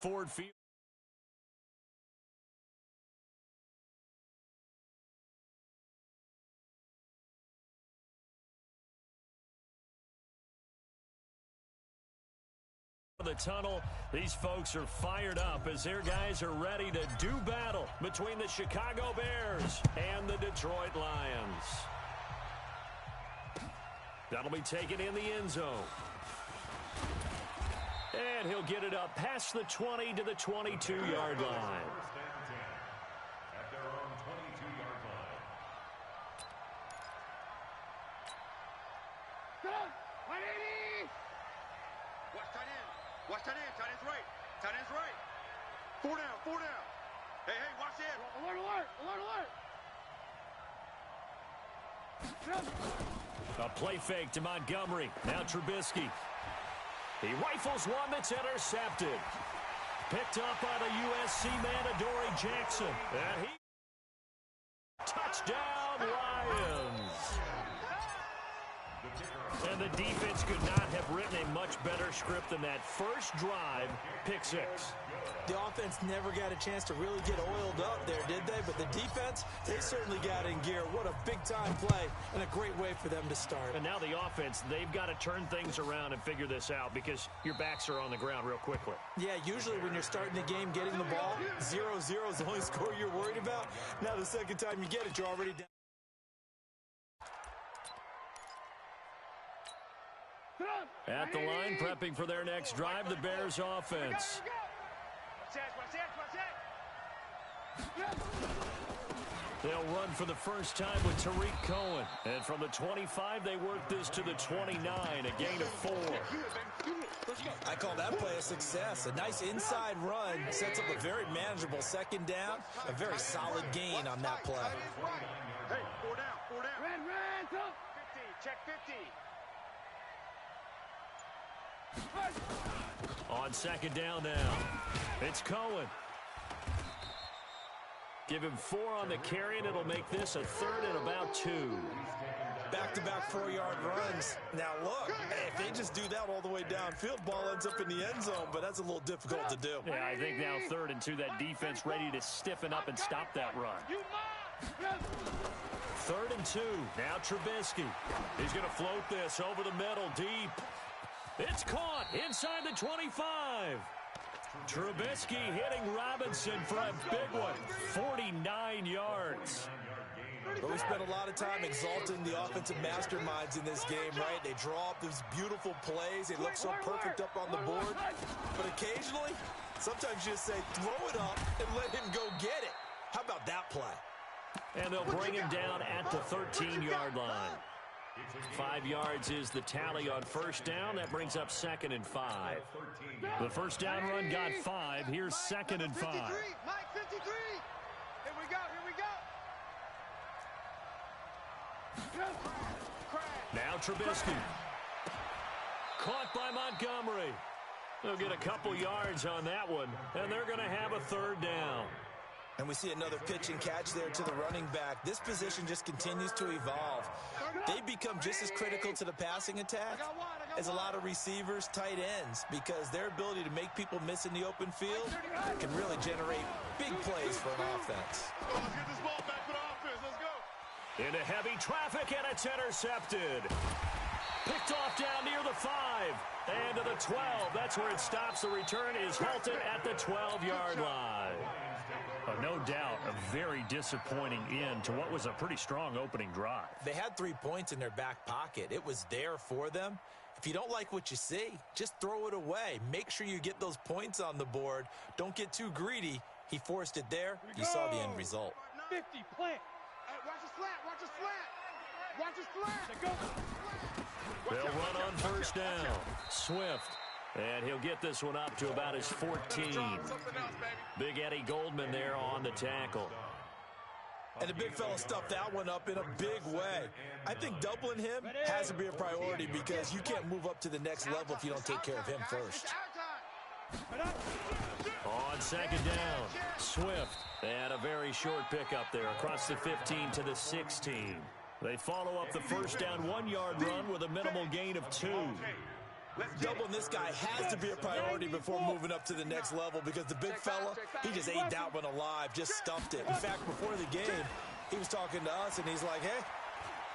Ford Field. The tunnel, these folks are fired up as their guys are ready to do battle between the Chicago Bears and the Detroit Lions. That'll be taken in the end zone. And he'll get it up past the 20 to the 22-yard line. At their own 22-yard line. Watch tight end. Watch tight end. Tight end's right. Tight end's right. 4 down. 4 down. Hey, watch it. Alert, alert, alert, alert. A play fake to Montgomery. Now Trubisky. He rifles one that's intercepted. Picked up by the USC man, Adoree Jackson. And he... Touchdown, Lions. And the defense could not have written a much better script than that first drive, pick six. The offense never got a chance to really get oiled up there, did they? But the defense, they certainly got in gear. What a big-time play and a great way for them to start. And now the offense, they've got to turn things around and figure this out because your backs are on the ground real quickly. Yeah, usually when you're starting the game, getting the ball, 0-0 is the only score you're worried about. Now the second time you get it, you're already down. At the line, prepping for their next drive, the Bears offense. They'll run for the first time with Tariq Cohen. And from the 25, they work this to the 29, a gain of 4. I call that play a success. A nice inside run sets up a very manageable second down. A very solid gain on that play. Hey, 4 down. 4 down. Red, 50. Check 50. On second down now, it's Cohen. Give him 4 on the carry, and it'll make this a 3rd and about 2. Back-to-back 4-yard runs. Now, look, if they just do that all the way downfield, ball ends up in the end zone, but that's a little difficult to do. Yeah, I think now 3rd and 2, that defense ready to stiffen up and stop that run. 3rd and 2, now Trubisky. He's going to float this over the middle, deep. It's caught inside the 25. Trubisky hitting Robinson for a big one, 49 yards. But we spent a lot of time exalting the offensive masterminds in this game, right? They draw up these beautiful plays. They look so perfect up on the board. But occasionally, sometimes you just say, throw it up and let him go get it. How about that play? And they'll bring him down at the 13-yard line. 5 yards is the tally on first down. That brings up 2nd and 5. The first down run got 5. Here's 2nd and 5. Mike, 53. Here we go. Now Trubisky. Caught by Montgomery. They'll get a couple yards on that one, and they're going to have a 3rd down. And we see another pitch and catch there to the running back. This position just continues to evolve. They become just as critical to the passing attack as a lot of receivers, tight ends, because their ability to make people miss in the open field can really generate big plays for an offense. Let's get this ball back for the offense. Let's go. Into heavy traffic, and it's intercepted. Picked off down near the 5. And to the 12. That's where it stops. The return is halted at the 12-yard line. No doubt a very disappointing end to what was a pretty strong opening drive. They had 3 points in their back pocket. It was there for them. If you don't like what you see, just throw it away. Make sure you get those points on the board. Don't get too greedy. He forced it there. You saw the end result. 50, plant. Hey, watch the slant. Watch the slant. Watch the slant. They'll run on first down. Swift. And he'll get this one up to about his 14. Big Eddie Goldman there on the tackle. And the big fella stuffed that one up in a big way. I think doubling him has to be a priority because you can't move up to the next level if you don't take care of him first. On second down, Swift. And a very short pickup there across the 15 to the 16. They follow up the first down 1-yard run with a minimal gain of 2. Doubling this guy has to be a priority before moving up to the next level because the big fella, he just ate that one alive, just stuffed it. In fact, before the game, he was talking to us, and he's like, hey,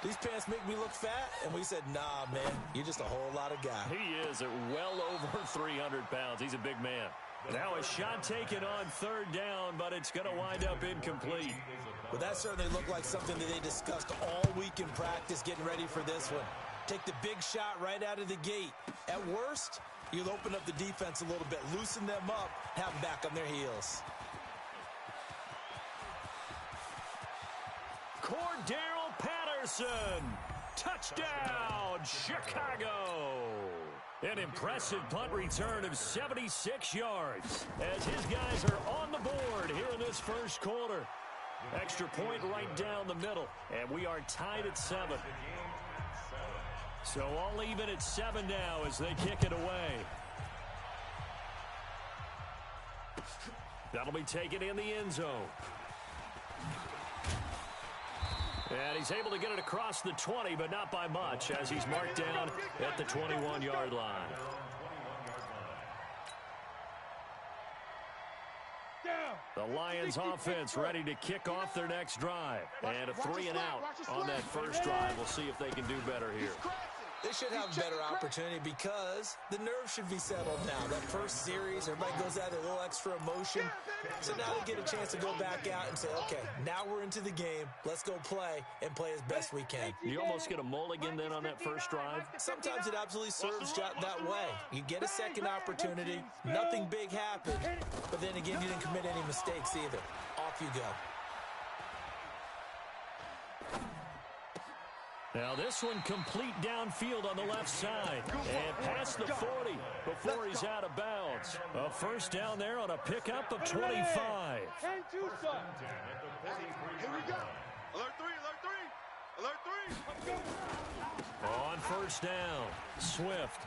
these pants make me look fat? And we said, nah, man, you're just a whole lot of guy. He is at well over 300 pounds. He's a big man. Now a shot taken on third down, but it's going to wind up incomplete. Well, that certainly looked like something that they discussed all week in practice, getting ready for this one. Take the big shot right out of the gate. At worst, you'll open up the defense a little bit, loosen them up, have them back on their heels. Cordero Patterson, touchdown, Chicago. An impressive punt return of 76 yards as his guys are on the board here in this first quarter. Extra point right down the middle, and we are tied at 7. So all even at 7 now as they kick it away. That'll be taken in the end zone. And he's able to get it across the 20, but not by much, as he's marked down at the 21-yard line. The Lions offense ready to kick off their next drive. And a 3-and-out on that first drive. We'll see if they can do better here. They should have a better opportunity because the nerves should be settled now. That first series, everybody goes out a little extra emotion. So now they get a chance to go back out and say, okay, now we're into the game. Let's go play and play as best we can. You almost get a mulligan then on that first drive? Sometimes it absolutely serves that way. You get a second opportunity. Nothing big happened. But then again, you didn't commit any mistakes either. Off you go. Now this one complete downfield on the left side. And past the 40 before he's out of bounds. A first down there on a pickup of 25. Here we go. Alert 3, alert 3, alert 3. On first down, Swift.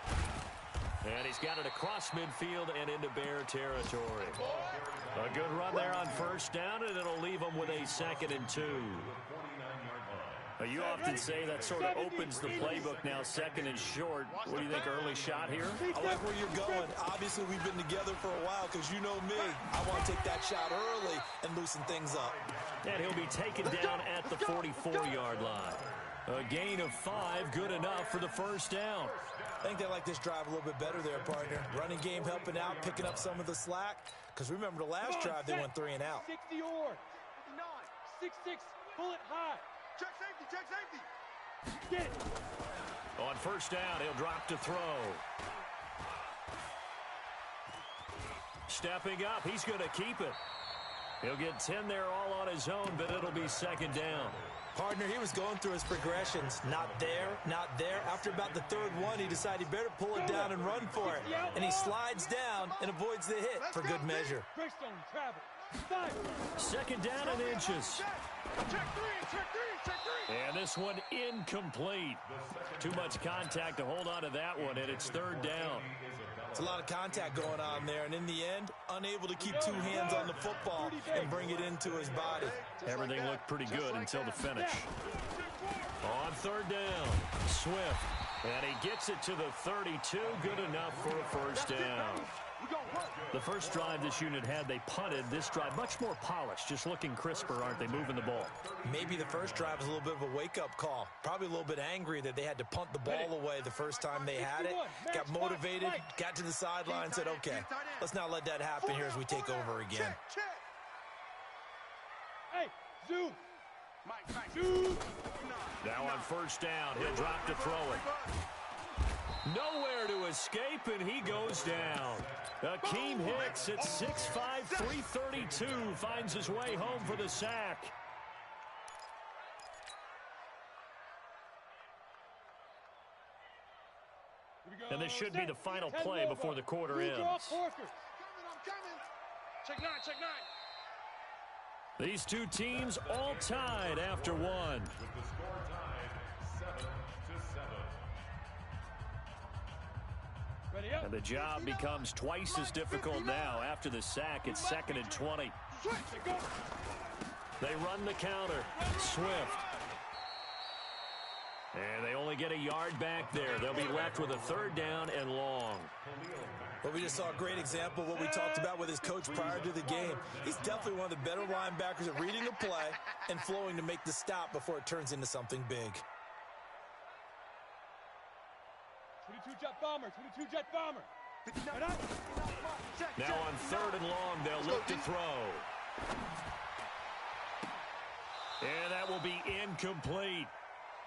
And he's got it across midfield and into Bear territory. A good run there on first down, and it'll leave him with a 2nd and 2. You often say that sort of opens the playbook now, 2nd and short. What do you think, early shot here? I like where you're going. Obviously, we've been together for a while because you know me. I want to take that shot early and loosen things up. And he'll be taken down at the 44-yard line. A gain of 5, good enough for the first down. I think they like this drive a little bit better there, partner. Running game helping out, picking up some of the slack. Because remember the last drive, they went 3 and out. 60 or 59, 6-6, pull it high. Check safety, check safety. Get it. On first down, he'll drop to throw. Stepping up, he's going to keep it. He'll get 10 there all on his own, but it'll be 2nd down. Partner, he was going through his progressions. Not there, not there. After about the 3rd one, he decided he better pull it down and run for it. And he slides down and avoids the hit for good measure. Greystone, travel. 2nd down and inches. Check 3, check 3, check 3. And this one incomplete. Too much contact to hold on to that one, and it's 3rd down. It's a lot of contact going on there, and in the end, unable to keep 2 hands on the football and bring it into his body. Everything looked pretty good until the finish. On 3rd down, Swift. And he gets it to the 32. Good enough for a first down. The first drive this unit had, they punted. This drive, much more polished, just looking crisper, aren't they, moving the ball? Maybe the first drive was a little bit of a wake-up call. Probably a little bit angry that they had to punt the ball away the first time they had it. Got motivated, got to the sideline, and said, okay, let's not let that happen here as we take over again. Hey, zoom. Zoom. Now on first down, he'll drop to throw it. Nowhere to escape, and he goes down. Akeem Hicks at 6'5", 332 finds his way home for the sack. And this should be the final play before the quarter ends. Check 9, check 9. These two teams all tied after one. With the score tied 7-7. Ready up. And the job becomes twice as difficult now. After the sack, it's 2nd and 20. They run the counter. Swift. And they only get a yard back there. They'll be left with a 3rd down and long. Well, we just saw a great example of what we talked about with his coach prior to the game. He's definitely one of the better linebackers at reading the play and flowing to make the stop before it turns into something big. 22 jet bomber, 22 jet bomber. Now on 3rd and long, they'll look to throw. And that will be incomplete.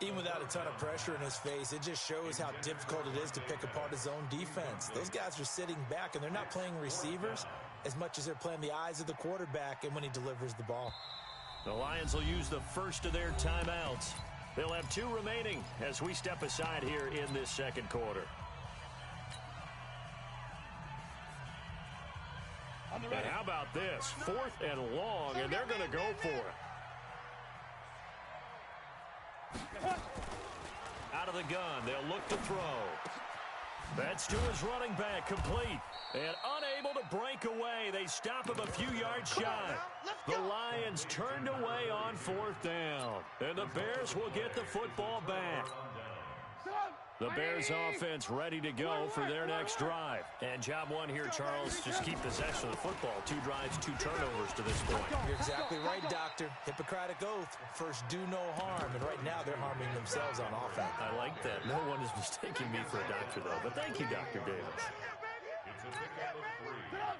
Even without a ton of pressure in his face, it just shows how difficult it is to pick apart his own defense. Those guys are sitting back, and they're not playing receivers as much as they're playing the eyes of the quarterback and when he delivers the ball. The Lions will use the first of their timeouts. They'll have 2 remaining as we step aside here in this 2nd quarter. And how about this? 4th and long, and they're going to go for it. Out of the gun, they'll look to throw. That's to his running back, complete. And unable to break away, they stop him a few yards shy. The Lions turned away on 4th down. And the Bears will get the football back. The Bears offense ready to go for their next drive. And job 1 here, Charles, just keep possession of the football. 2 drives, 2 turnovers to this point. You're exactly right, Doctor. Hippocratic oath. First, do no harm. And right now, they're harming themselves on offense. I like that. No one is mistaking me for a doctor, though. But thank you, Dr. Davis.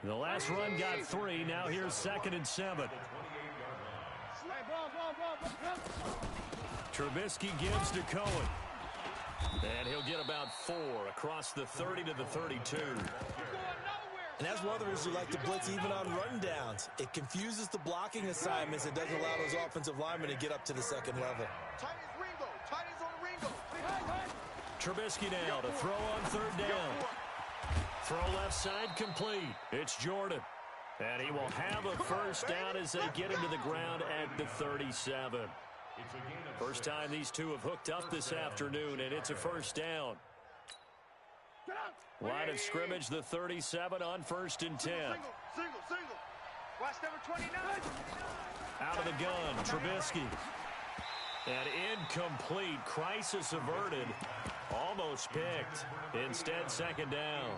The last run got 3. Now here's 2nd and 7. Trubisky gives to Cohen. And he'll get about 4 across the 30 to the 32. And that's one of the reasons we like to blitz even on run downs. It confuses the blocking assignments. It doesn't allow those offensive linemen to get up to the 2nd level. Trubisky now to throw on 3rd down. Throw left side complete. It's Jordan. And he will have a first down as they get him to the ground at the 37. First time these two have hooked up this afternoon, and it's a first down. Line of scrimmage, the 37 on 1st and 10. Single. Watch number 29. Out of the gun, Trubisky. And incomplete. Crisis averted. Almost picked. Instead, 2nd down.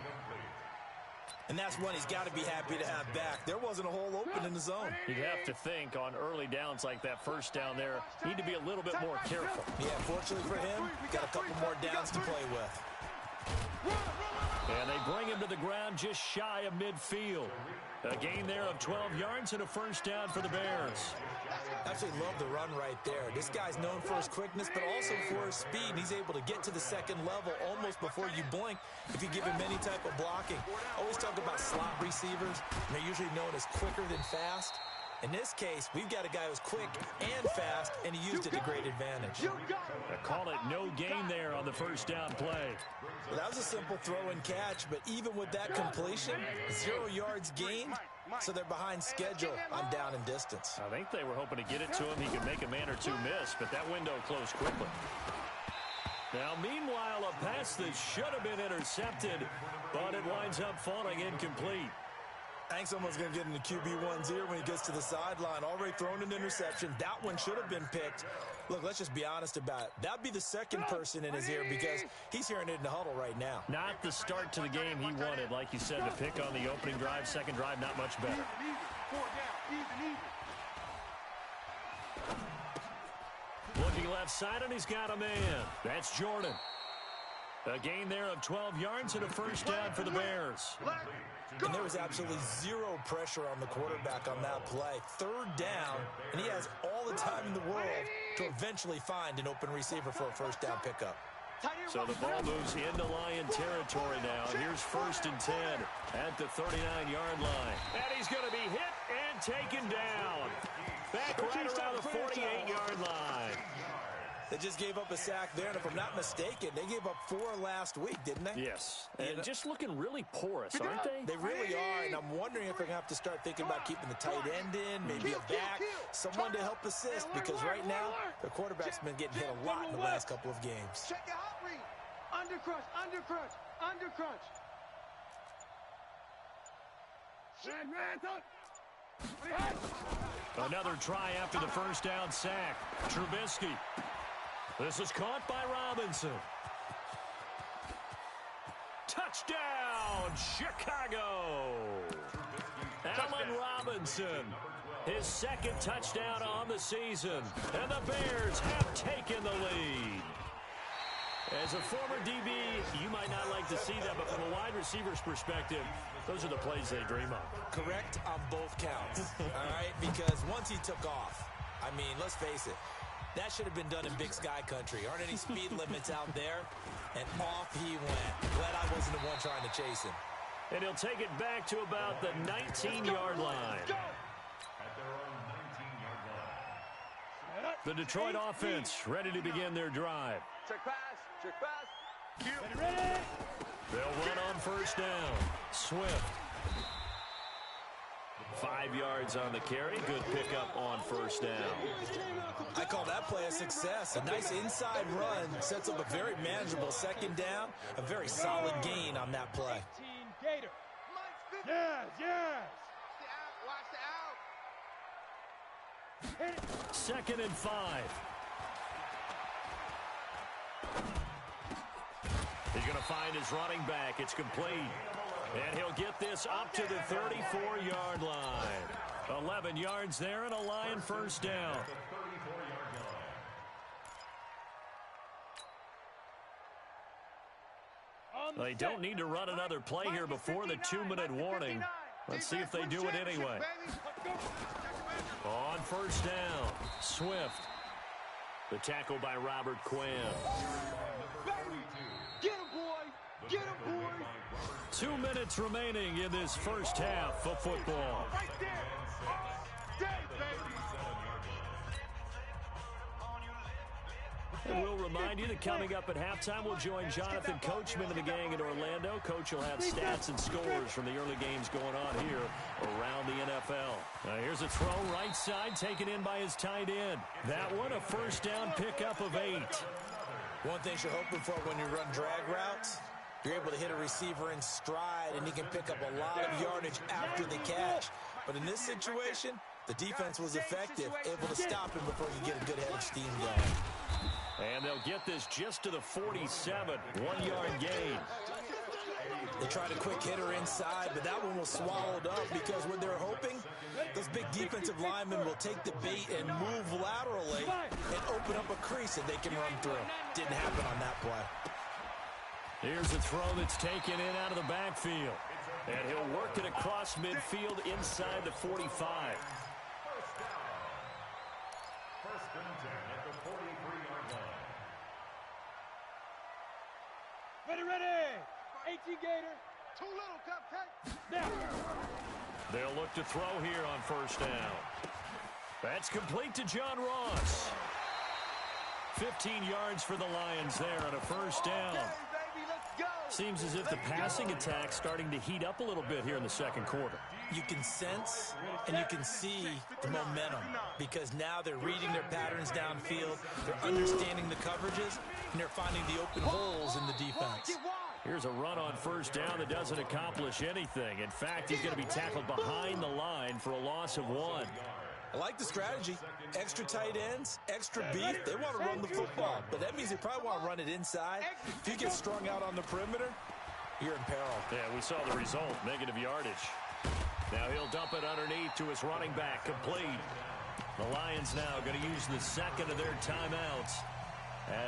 And that's one he's got to be happy to have back. There wasn't a hole open in the zone. You'd have to think on early downs like that first down there, need to be a little bit more careful. Yeah, fortunately for him, got a couple more downs to play with. And they bring him to the ground just shy of midfield. A gain there of 12 yards and a first down for the Bears. Absolutely love the run right there. This guy's known for his quickness, but also for his speed. He's able to get to the 2nd level almost before you blink if you give him any type of blocking. Always talk about slot receivers. They're usually known as quicker than fast. In this case, we've got a guy who's quick and fast, and he used it to great advantage. I call it no gain there on the first down play. Well, that was a simple throw and catch, but even with that completion, 0 yards gained, so they're behind schedule on down and distance. I think they were hoping to get it to him. He could make a man or 2 miss, but that window closed quickly. Now, meanwhile, a pass that should have been intercepted, but it winds up falling incomplete. I think someone's going to get in the QB1's ear when he gets to the sideline. Already thrown an interception. That one should have been picked. Look, let's just be honest about it. That'd be the 2nd person in his ear because he's hearing it in the huddle right now. Not the start to the game he wanted. Like you said, the pick on the opening drive, 2nd drive, not much better. 4 down, Looking left side, and he's got a man. That's Jordan. A gain there of 12 yards and a first down for the Bears. And there was absolutely 0 pressure on the quarterback on that play. 3rd down, and he has all the time in the world to eventually find an open receiver for a first down pickup. So the ball moves into Lion territory now. Here's 1st and 10 at the 39-yard line. And he's going to be hit and taken down. Back right around the 48-yard line. They just gave up a sack there, and if I'm not mistaken, they gave up 4 last week, didn't they? Yes, and just looking really porous, aren't they? They really are, and I'm wondering if they're going to have to start thinking about keeping the tight end in, maybe a back, someone to help assist, because right now, their quarterback's been getting hit a lot in the last couple of games. Check your hot read. Undercrunch, undercrunch, undercrunch. Another try after the first down sack. Trubisky. This is caught by Robinson. Touchdown, Chicago! Allen Robinson, his second touchdown on the season, and the Bears have taken the lead. As a former DB, you might not like to see that, but from a wide receiver's perspective, those are the plays they dream of. Correct on both counts, all right? Because once he took off, I mean, let's face it, that should have been done in Big Sky country. Aren't any speed limits out there? And off he went. Glad I wasn't the one trying to chase him. And he'll take it back to about the 19-yard line. The Detroit offense ready to begin their drive. Check pass. Check pass. Ready. They'll run on first down. Swift. 5 yards on the carry. Good pickup on first down. I call that play a success. A nice inside run sets up a very manageable second down. A very solid gain on that play. Gator. Yes, yes. Watch the out. 2nd and 5. He's going to find his running back. It's complete. And he'll get this up to the 34-yard line. 11 yards there and a Lion first down. They don't need to run another play here before the 2-minute warning. Let's see if they do it anyway. On first down, Swift. The tackle by Robert Quinn. Get him, boy. Get him, boy. 2 minutes remaining in this first half of football. Right there. Day, baby. And we'll remind you that coming up at halftime, we'll join Jonathan Coachman and the gang in Orlando. Coach will have stats and scores from the early games going on here around the NFL. Now here's a throw right side taken in by his tight end. That one a first down pickup of 8. One thing you're hoping for when you run drag routes, you're able to hit a receiver in stride, and he can pick up a lot of yardage after the catch. But in this situation, the defense was effective, able to stop him before he get a good head of steam going. And they'll get this just to the 47, 1-yard gain. They tried a quick hitter inside, but that one was swallowed up because what they're hoping, those big defensive linemen will take the bait and move laterally and open up a crease that they can run through. Didn't happen on that play. Here's a throw that's taken in out of the backfield. And he'll work it across midfield inside the 45. First and 10 at the 43-yard line. Ready. 18 Gator. Too little, cupcake. Now. They'll look to throw here on first down. That's complete to John Ross. 15 yards for the Lions there on a first down. Okay, baby, let's go. Seems as if the passing attack's starting to heat up a little bit here in the second quarter. You can sense and you can see the momentum because now they're reading their patterns downfield, they're understanding the coverages, and they're finding the open holes in the defense. Here's a run on first down that doesn't accomplish anything. In fact, he's going to be tackled behind the line for a loss of 1. I like the strategy. Extra tight ends, extra beef. They want to run the football, but that means they probably want to run it inside. If you get strung out on the perimeter, you're in peril. Yeah, we saw the result, negative yardage. Now he'll dump it underneath to his running back, complete. The Lions now going to use the second of their timeouts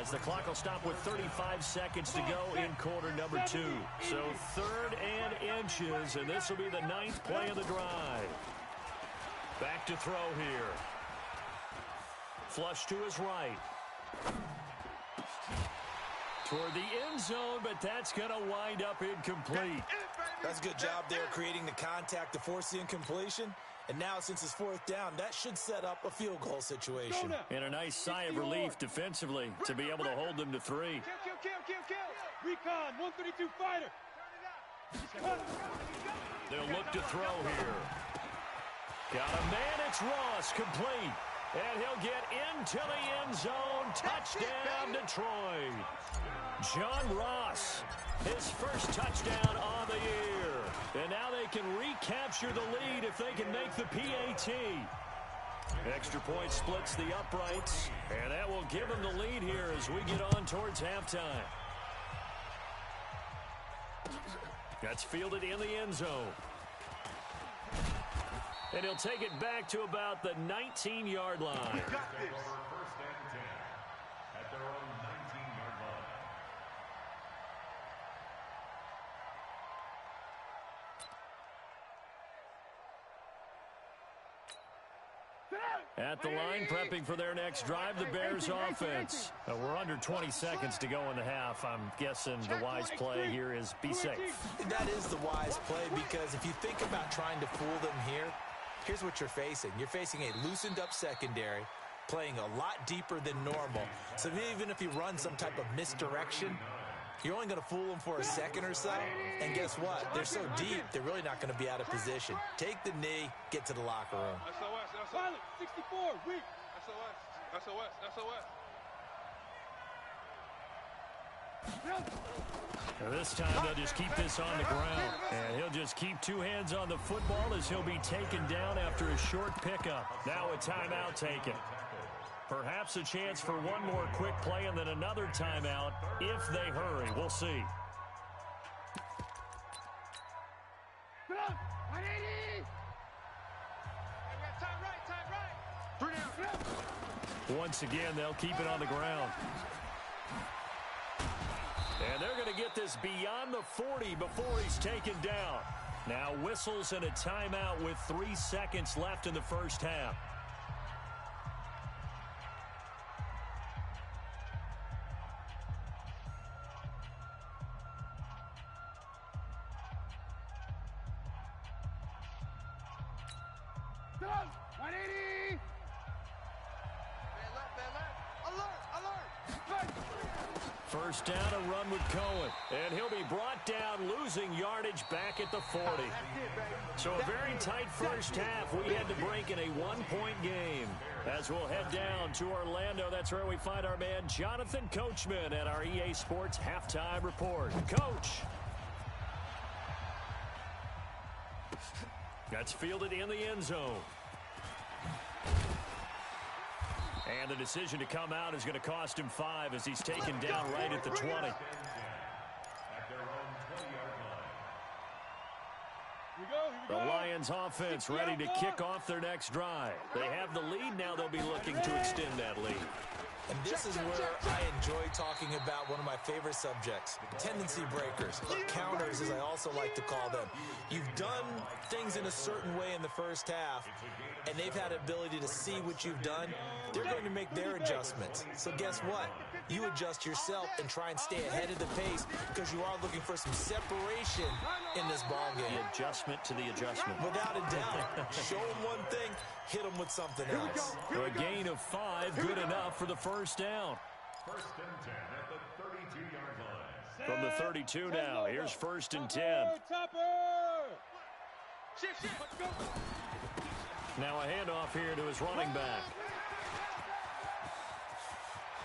as the clock will stop with 35 seconds to go in quarter number 2. So 3rd and inches, and this will be the 9th play of the drive. Back to throw here. Flush to his right. Toward the end zone, but that's going to wind up incomplete. That's a good job there creating the contact to force the incompletion. And now, since it's 4th down, that should set up a field goal situation. And a nice sigh of relief defensively to be able to hold them to 3. Kill. Recon, 132 fighter. They'll look to throw here. Got a man, it's Ross, complete. And he'll get into the end zone. Touchdown, Detroit. John Ross, his first touchdown on the year. And now they can recapture the lead if they can make the PAT. Extra point splits the uprights, and that will give them the lead here as we get on towards halftime. That's fielded in the end zone. And he'll take it back to about the 19-yard line. First and 10 at their own 19-yard line. At the line, prepping for their next drive, the Bears offense. We're under 20 seconds to go in the half. I'm guessing the wise play here is be safe. That is the wise play, because if you think about trying to fool them here, here's what you're facing. You're facing a loosened-up secondary, playing a lot deeper than normal. So even if you run some type of misdirection, you're only going to fool them for a second or so. And guess what? They're so deep, they're really not going to be out of position. Take the knee, get to the locker room. Pilot, 64, weak. Now this time they'll just keep this on the ground. And he'll just keep two hands on the football as he'll be taken down after a short pickup. Now a timeout taken. Perhaps a chance for one more quick play and then another timeout if they hurry. We'll see. Once again, they'll keep it on the ground. And they're going to get this beyond the 40 before he's taken down. Now whistles and a timeout with 3 seconds left in the first half. First down, a run with Cohen. And he'll be brought down, losing yardage back at the 40. So a very tight first half. We had to break in a one-point game. As we'll head down to Orlando, that's where we find our man Jonathan Coachman at our EA Sports Halftime Report. Coach. That's fielded in the end zone. And the decision to come out is going to cost him 5 as he's taken down right at the 20. The Lions offense ready to kick off their next drive. They have the lead. Now they'll be looking to extend that lead. And this is where I enjoy talking about one of my favorite subjects, tendency breakers, or counters as I also like to call them. You've done things in a certain way in the first half, and they've had ability to see what you've done. They're going to make their adjustments. So guess what? You adjust yourself and try and stay ahead of the pace because you are looking for some separation in this ball game. The adjustment to the adjustment. Without a doubt. Show them one thing, hit them with something else. A gain of 5, good enough for the first down. First and 10 at the 32-yard line. From the 32 now, here's first and 10. Now a handoff here to his running back.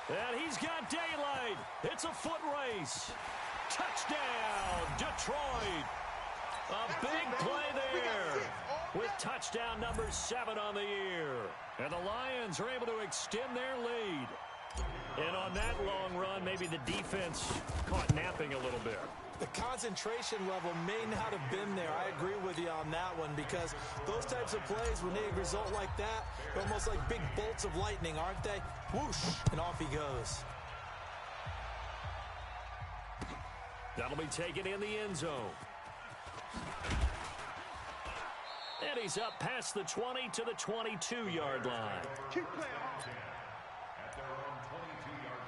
And he's got daylight. It's a foot race. Touchdown, Detroit. A big play there with touchdown number 7 on the year. And the Lions are able to extend their lead. And on that long run, maybe the defense caught napping a little bit. The concentration level may not have been there. I agree with you on that one because those types of plays, when they result like that, they're almost like big bolts of lightning, aren't they? Whoosh, and off he goes. That'll be taken in the end zone. And he's up past the 20 to the 22-yard line. Keep playing at their own 22-yard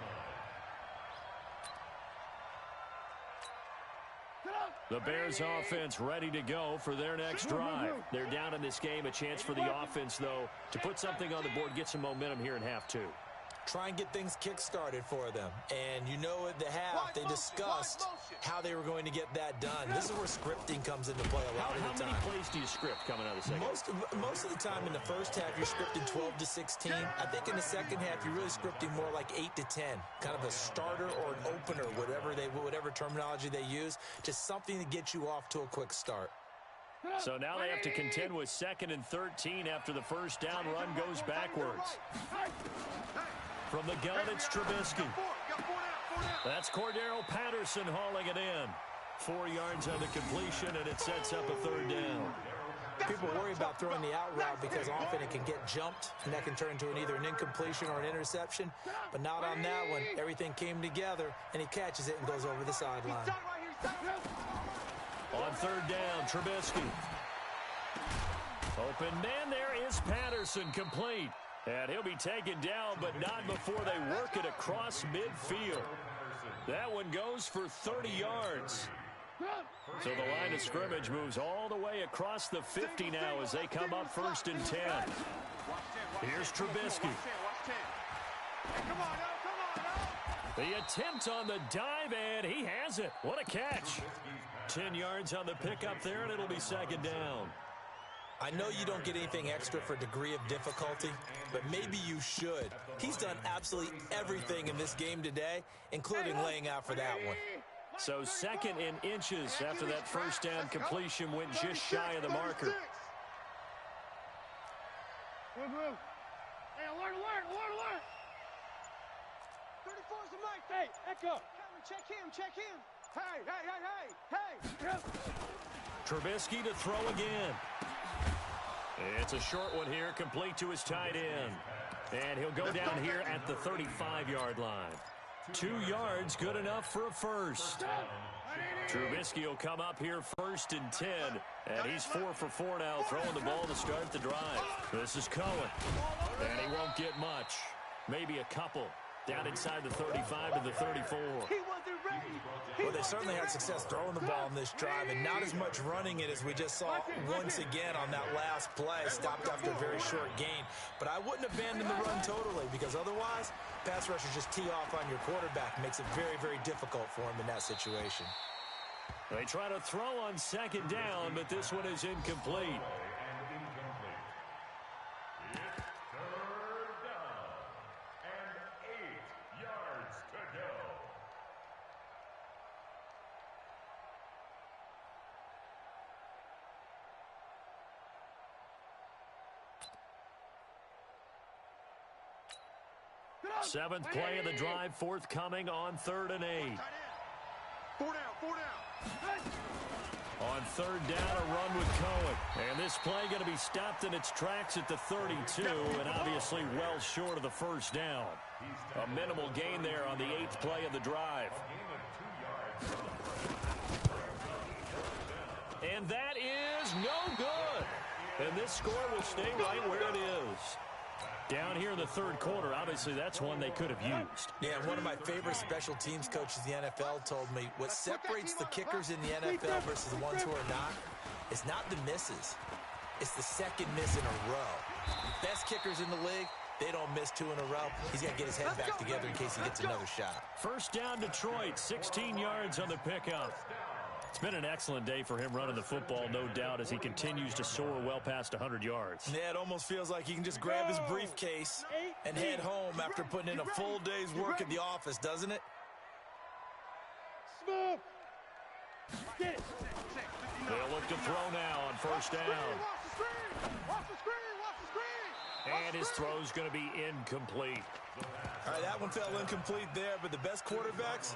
line. The Bears offense ready to go for their next drive. They're down in this game. A chance for the offense, though, to put something on the board, get some momentum here in half 2. Try and get things kick-started for them. And you know at the half, they discussed how they were going to get that done. This is where scripting comes into play a lot of the time. How many plays do you script coming out of the second? Most of the time in the first half, you're scripting 12 to 16. I think in the second half, you're really scripting more like 8 to 10. Kind of a starter or an opener, whatever terminology they use. Just something to get you off to a quick start. So now they have to contend with 2nd and 13 after the first down run goes backwards. From the gun, it's Trubisky. That's Cordero Patterson hauling it in. 4 yards on the completion, and it sets up a 3rd down. People worry about throwing the out route because often it can get jumped, and that can turn into either an incompletion or an interception. But not on that one. Everything came together, and he catches it and goes over the sideline. On 3rd down, Trubisky. Open man, there is Patterson, complete. And he'll be taken down, but not before they work it across midfield. That one goes for 30 yards. So the line of scrimmage moves all the way across the 50 now as they come up 1st and 10. Here's Trubisky. The attempt on the dive, and he has it. What a catch. 10 yards on the pickup there, and it'll be 2nd down. I know you don't get anything extra for degree of difficulty, but maybe you should. He's done absolutely everything in this game today, including laying out for that one. So 2nd in inches after that first down completion went just shy of the marker. Hey, alert! 34's the mic. Hey, Echo. Check him. Hey. Trubisky to throw again. It's a short one here, complete to his tight end. And he'll go down here at the 35-yard line. 2 yards, good enough for a first. Trubisky will come up here 1st and 10. And he's 4 for 4 now, throwing the ball to start the drive. This is Cohen. And he won't get much. Maybe a couple. Down inside the 35 to the 34. Well, they certainly had success throwing the ball in this drive, and not as much running it as we just saw once again on that last play. Stopped after a very short gain. But I wouldn't abandon the run totally, because otherwise, pass rushers just tee off on your quarterback. Makes it very, very difficult for him in that situation. They try to throw on 2nd down, but this one is incomplete. Seventh play of the drive, forthcoming on 3rd and 8. 4 down. On 3rd down, a run with Cohen. And this play going to be stopped in its tracks at the 32, and obviously well short of the first down. A minimal gain there on the 8th play of the drive. And that is no good. And this score will stay right where it is. Down here in the 3rd quarter, obviously that's one they could have used. Yeah, one of my favorite special teams coaches in the NFL told me what separates the kickers in the NFL versus the ones who are not is not the misses. It's the 2nd miss in a row. Best kickers in the league, they don't miss 2 in a row. He's got to get his head back together in case he gets another shot. First down, Detroit, 16 yards on the pickup. It's been an excellent day for him running the football, no doubt, as he continues to soar well past 100 yards. Yeah, it almost feels like he can just grab his briefcase and head home after putting in a full day's work at the office, doesn't it? Smooth. Get it. They'll look to throw now on 1st down. Watch the screen. And his throw's going to be incomplete. All right, that one fell incomplete there, but the best quarterbacks,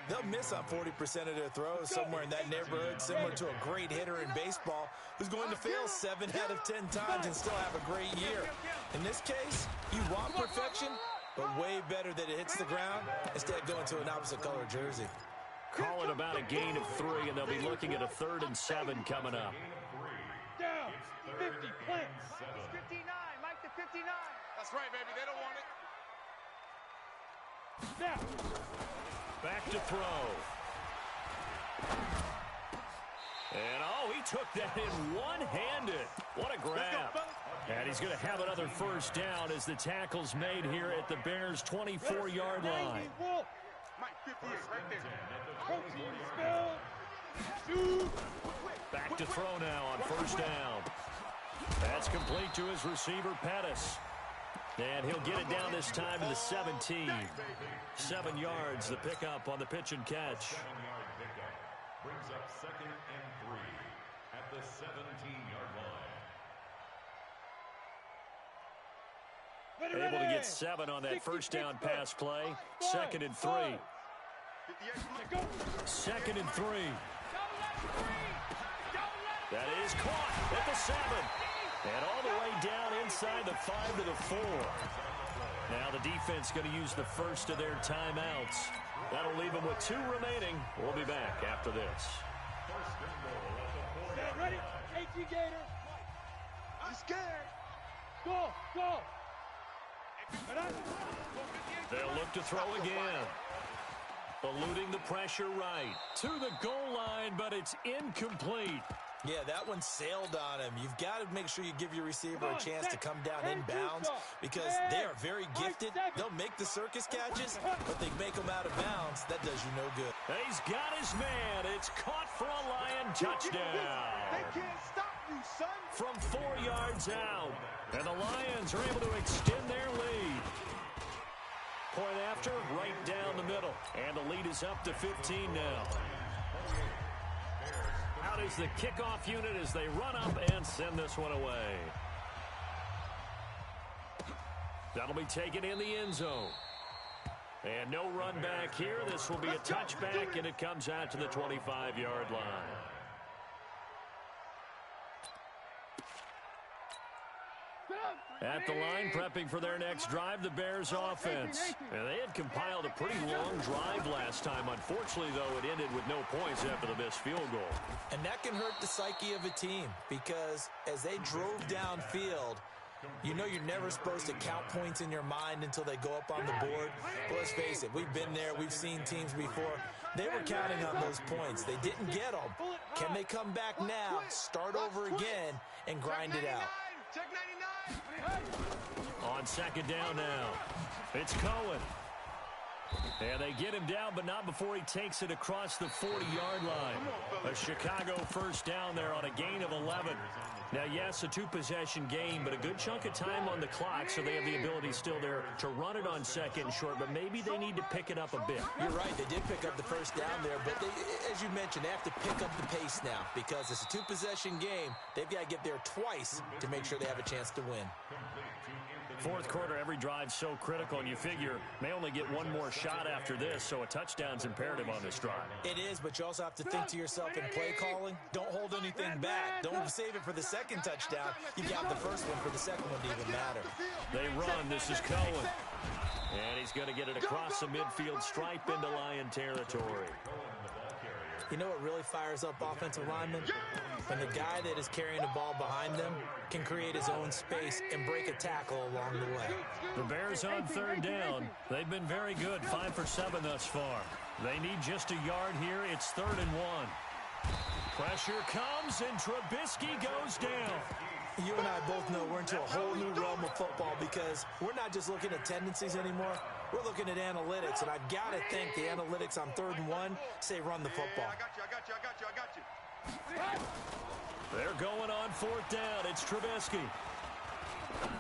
they'll miss on 40% of their throws, somewhere in that neighborhood, similar to a great hitter in baseball who's going to fail 7 out of 10 times and still have a great year. In this case, you want perfection, but way better that it hits the ground instead of going to an opposite color jersey. Call it about a gain of 3, and they'll be looking at a 3rd and 7 coming up. Down. 50 plants. 59. Mike to 59. That's right, baby. They don't want it. Now. Back to throw. And, he took that in one-handed. What a grab. And he's going to have another first down as the tackle's made here at the Bears' 24-yard line. Mike, 58, right there. Back to throw now on 1st down. That's complete to his receiver, Pettis. And he'll get it down this time to the 17. 7 yards, the pickup on the pitch and catch. 7-yard pickup brings up 2nd and 3 at the 7 Able to get 7 on that first down pass play. 2nd and 3. 2nd and 3. That is caught at the 7. And all the way down inside the 5 to the 4. Now the defense going to use the first of their timeouts. That'll leave them with 2 remaining. We'll be back after this. Ready? 18 Gator. I'm scared. Go, go. They'll look to throw again. Eluding the pressure right. To the goal line, but it's incomplete. Yeah, that one sailed on him. You've got to make sure you give your receiver a chance to come down inbounds because they are very gifted. They'll make the circus catches, but they make them out of bounds. That does you no good. He's got his man. It's caught for a Lion touchdown. They can't stop you, son. From 4 yards out. And the Lions are able to extend their lead. Point after, right down the middle. And the lead is up to 15 now. Out is the kickoff unit as they run up and send this one away. That'll be taken in the end zone. And no run back here. This will be a touchback, and it comes out to the 25-yard line. At the line, prepping for their next drive, the Bears offense. And they had compiled a pretty long drive last time. Unfortunately, though, it ended with no points after the missed field goal. And that can hurt the psyche of a team because as they drove downfield, you know you're never supposed to count points in your mind until they go up on the board. But let's face it, we've been there. We've seen teams before. They were counting on those points. They didn't get them. Can they come back now, start over again, and grind it out? Check 99. On 2nd down now, it's Cohen. And they get him down, but not before he takes it across the 40-yard line. A Chicago first down there on a gain of 11. Now, yes, a 2-possession game, but a good chunk of time on the clock, so they have the ability still there to run it on 2nd and short, but maybe they need to pick it up a bit. You're right. They did pick up the first down there, but they, as you mentioned, they have to pick up the pace now because it's a 2-possession game. They've got to get there twice to make sure they have a chance to win. 4th quarter, every drive's so critical, and you figure may only get one more shot after this, so a touchdown's imperative on this drive. It is, but you also have to think to yourself in play calling, don't hold anything back. Don't save it for the second touchdown. You got the first one for the second one to even matter. They run. This is Cohen. And he's going to get it across the midfield stripe into Lion territory. You know what really fires up offensive linemen? When the guy that is carrying the ball behind them can create his own space and break a tackle along the way. The Bears on 3rd down. They've been very good, 5 for 7 thus far. They need just a yard here. It's 3rd and 1. Pressure comes, and Trubisky goes down. You and I both know we're into a whole new realm of football because we're not just looking at tendencies anymore. We're looking at analytics, and I've got to think the analytics on 3rd and 1 say run the football. I got you. They're going on 4th down. It's Trubisky.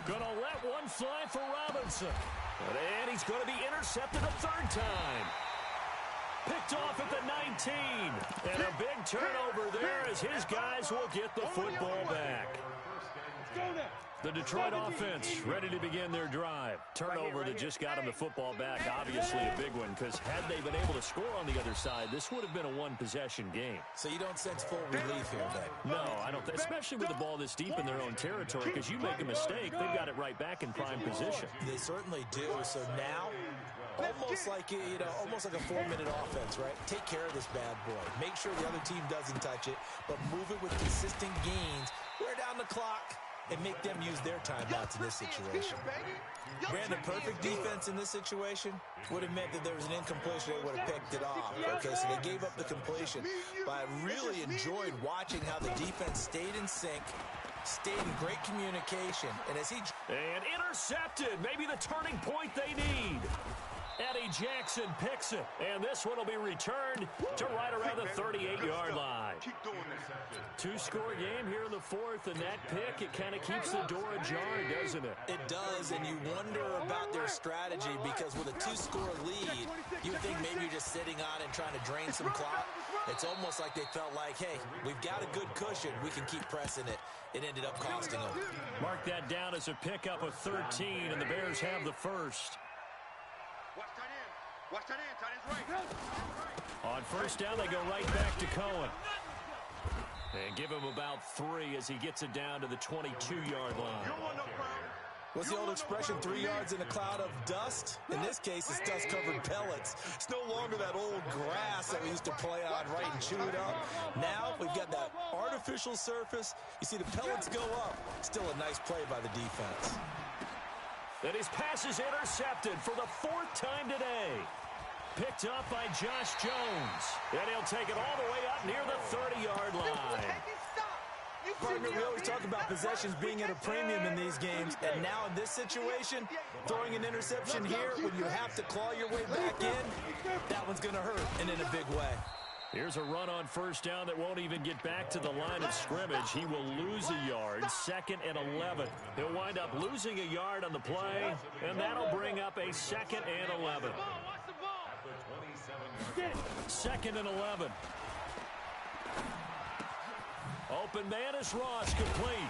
Gonna let one fly for Robinson. And he's going to be intercepted a 3rd time. Picked off at the 19. And a big turnover there as his guys will get the football back. The Detroit offense ready to begin their drive. Turnover that just got them the football back. Obviously a big one because had they been able to score on the other side, this would have been a 1-possession game. So you don't sense full relief here, then? No, I don't. Especially with the ball this deep in their own territory because you make a mistake, they've got it right back in prime position. They certainly do. So now, almost like almost like a 4-minute offense, right? Take care of this bad boy. Make sure the other team doesn't touch it, but move it with consistent gains. Wear down the clock and make them use their timeouts in this situation. Brandon, perfect defense in this situation would have meant that there was an incompletion. They would have picked it off. Okay, so they gave up the completion. But I really enjoyed watching how the defense stayed in sync, stayed in great communication, and as he... And intercepted, maybe the turning point they need. Eddie Jackson picks it, and this one will be returned to right around the 38-yard line. Keep doing this. 2-score game here in the 4th, and that pick, it kind of keeps the door ajar, doesn't it? It does, and you wonder about their strategy because with a 2-score lead, you think maybe you're just sitting on it and trying to drain some clock. It's almost like they felt like, hey, we've got a good cushion. We can keep pressing it. It ended up costing them. Mark that down as a pickup of 13, and the Bears have the first. Watch tight end. Watch tight end. Tight end's right. On first down, they go right back to Cohen. And give him about 3 as he gets it down to the 22-yard line. You don't want no problem. What's the old expression, 3 yards in a cloud of dust? In this case, it's dust-covered pellets. It's no longer that old grass that we used to play on, right, and chew it up. Now we've got that artificial surface. You see the pellets go up. Still a nice play by the defense. And his pass is intercepted for the 4th time today. Picked up by Josh Jones. And he'll take it all the way up near the 30-yard line. Partner, we always talk about possessions being at a premium in these games, and now in this situation, throwing an interception here when you have to claw your way back in, that one's going to hurt, and in a big way. Here's a run on first down that won't even get back to the line of scrimmage. He will lose a yard, 2nd and 11. He'll wind up losing a yard on the play, and that'll bring up a 2nd and 11. 2nd and 11. Open man is Ross, complete.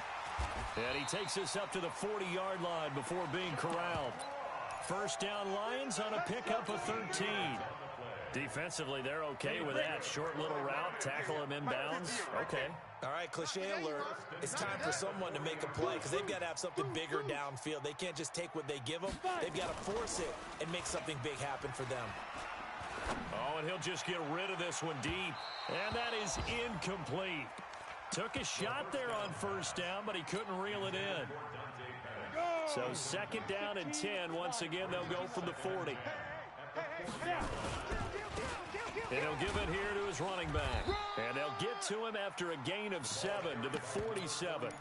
And he takes us up to the 40-yard line before being corralled. First down Lions on a pickup of 13. Defensively, they're okay with that. Short little route, tackle him inbounds. Okay. All right, cliche alert. It's time for someone to make a play because they've got to have something bigger downfield. They can't just take what they give them. They've got to force it and make something big happen for them. Oh, and he'll just get rid of this one deep. And that is incomplete. Took a shot there on first down, but he couldn't reel it in. So 2nd down and 10. Once again, they'll go from the 40. And he'll give it here to his running back. And they'll get to him after a gain of 7 to the 47.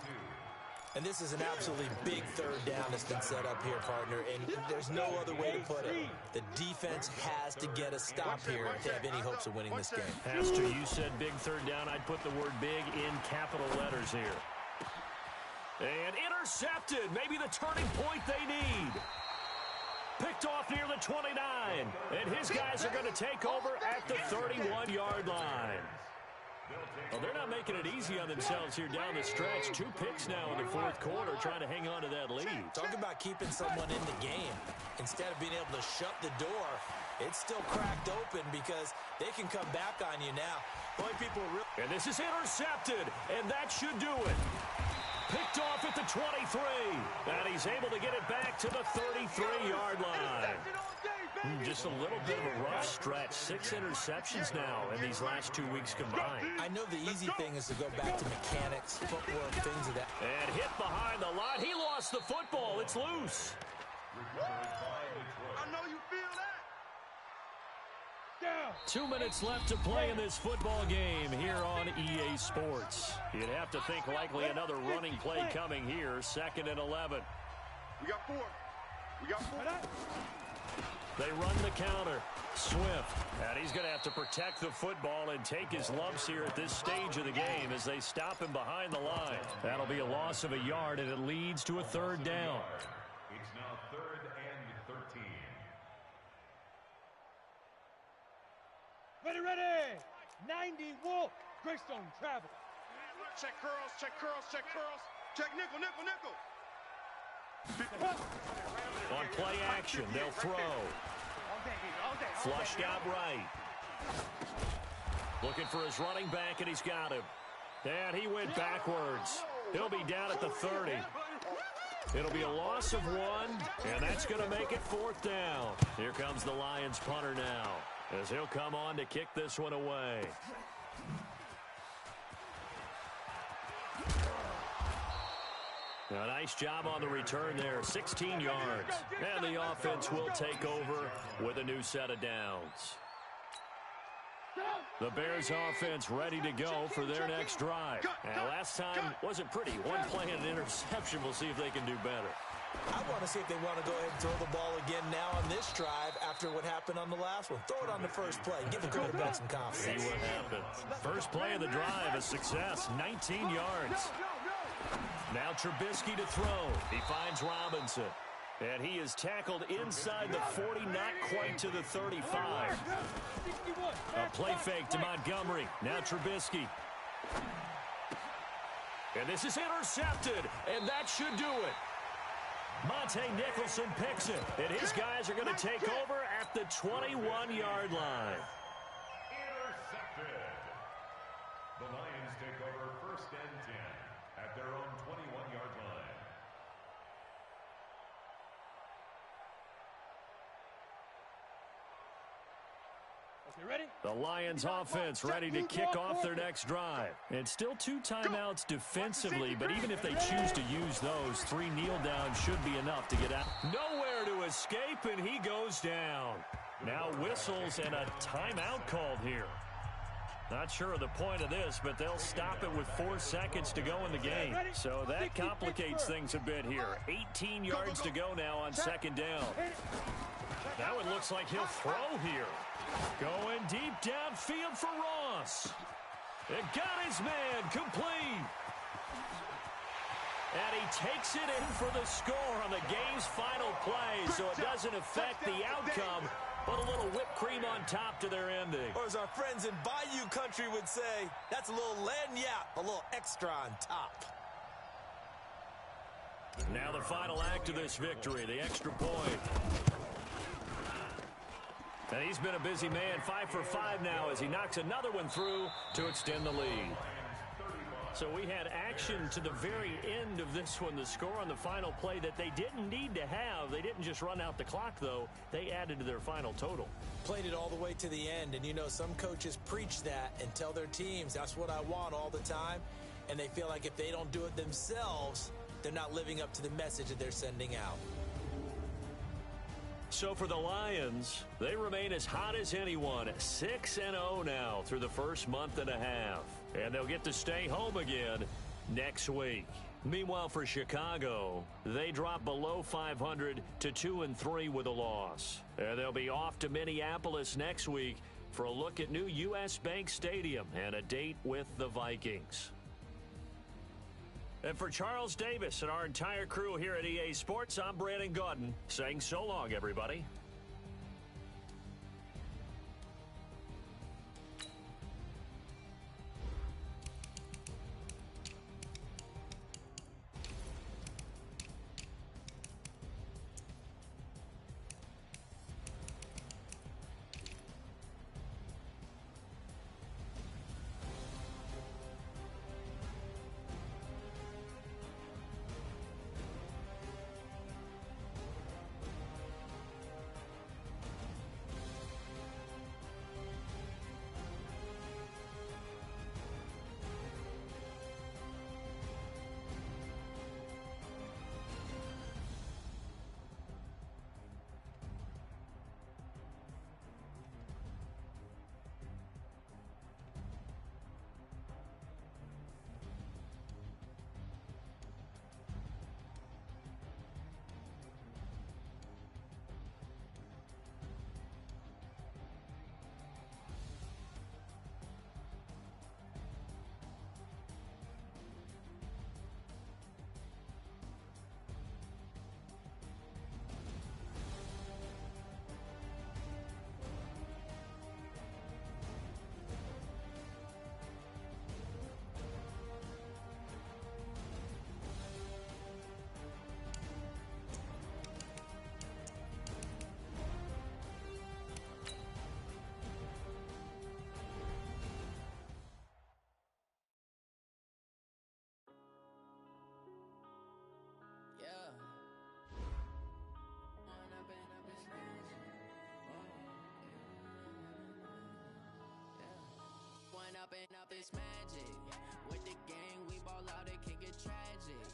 And this is an absolutely big 3rd down that's been set up here, partner, and there's no other way to put it. The defense has to get a stop here if they have any hopes of winning this game. Has to. You said big 3rd down. I'd put the word big in capital letters here. And intercepted. Maybe the turning point they need. Picked off near the 29. And his guys are going to take over at the 31-yard line. Well, they're not making it easy on themselves here down the stretch. 2 picks now in the 4th quarter trying to hang on to that lead. Talk about keeping someone in the game. Instead of being able to shut the door, it's still cracked open because they can come back on you now. Boy, people are really... And this is intercepted, and that should do it. Picked off at the 23. And he's able to get it back to the 33-yard line. Just a little bit of a rough stretch. 6 interceptions now in these last 2 weeks combined. I know the easy thing is to go back to mechanics, footwork, things of that. And hit behind the line. He lost the football. It's loose. I know you feel that. 2 minutes left to play in this football game here on EA Sports. You'd have to think likely another running play coming here. 2nd and 11. We got 4. We got 4. They run the counter. Swift. And he's going to have to protect the football and take his lumps here at this stage of the game as they stop him behind the line. That'll be a loss of a yard, and it leads to a 3rd down. It's now 3rd and 13. Ready. 90 Wolf. Greystone travel. Check curls, check curls, check curls. Check nickel, nickel, nickel. On play action, they'll throw. Flushed out right. Looking for his running back, and he's got him. And he went backwards. He'll be down at the 30. It'll be a loss of 1, and that's going to make it 4th down. Here comes the Lions punter now, as he'll come on to kick this one away. A nice job on the return there, 16 yards. And the offense will take over with a new set of downs. The Bears offense ready to go for their next drive. And last time wasn't pretty. One play and an interception. We'll see if they can do better. I want to see if they want to go ahead and throw the ball again now on this drive after what happened on the last one. Throw it on the first play. Give the quarterback some confidence. See what happens. First play of the drive, a success, 19 yards. Now Trubisky to throw. He finds Robinson. And he is tackled inside the 40, not quite to the 35. A play fake to Montgomery. Now Trubisky. And this is intercepted, and that should do it. Monte Nicholson picks it, and his guys are going to take over at the 21-yard line. Intercepted. The Lions take over 1st and 10 at their own 21-yard line. Okay, ready? The Lions offense ready to kick off their next drive. It's still 2 timeouts defensively, but even if they choose to use those, 3 kneel downs should be enough to get out. Nowhere to escape, and he goes down. Now whistles and a timeout called here. Not sure of the point of this, but they'll stop it with 4 seconds to go in the game. So that complicates things a bit here. 18 yards to go now on 2nd down. That one looks like he'll throw here. Going deep downfield for Ross. It got his man complete. And he takes it in for the score on the game's final play, so it doesn't affect the outcome, but a little whipped cream on top to their ending. Or as our friends in Bayou Country would say, that's a little lagniappe, a little extra on top. Now the final act of this victory, the extra point. And he's been a busy man, 5 for 5 now as he knocks another one through to extend the lead. So we had action to the very end of this one, the score on the final play that they didn't need to have. They didn't just run out the clock, though. They added to their final total. Played it all the way to the end, and you know some coaches preach that and tell their teams that's what I want all the time, and they feel like if they don't do it themselves, they're not living up to the message that they're sending out. So for the Lions, they remain as hot as anyone, 6-0 now through the first month and a half. And they'll get to stay home again next week. Meanwhile, for Chicago, they drop below 500 to 2-3 with a loss. And they'll be off to Minneapolis next week for a look at new U.S. Bank Stadium and a date with the Vikings. And for Charles Davis and our entire crew here at EA Sports, I'm Brandon Gaudin saying so long, everybody. Up this magic. With the gang, we ball out, it can get tragic.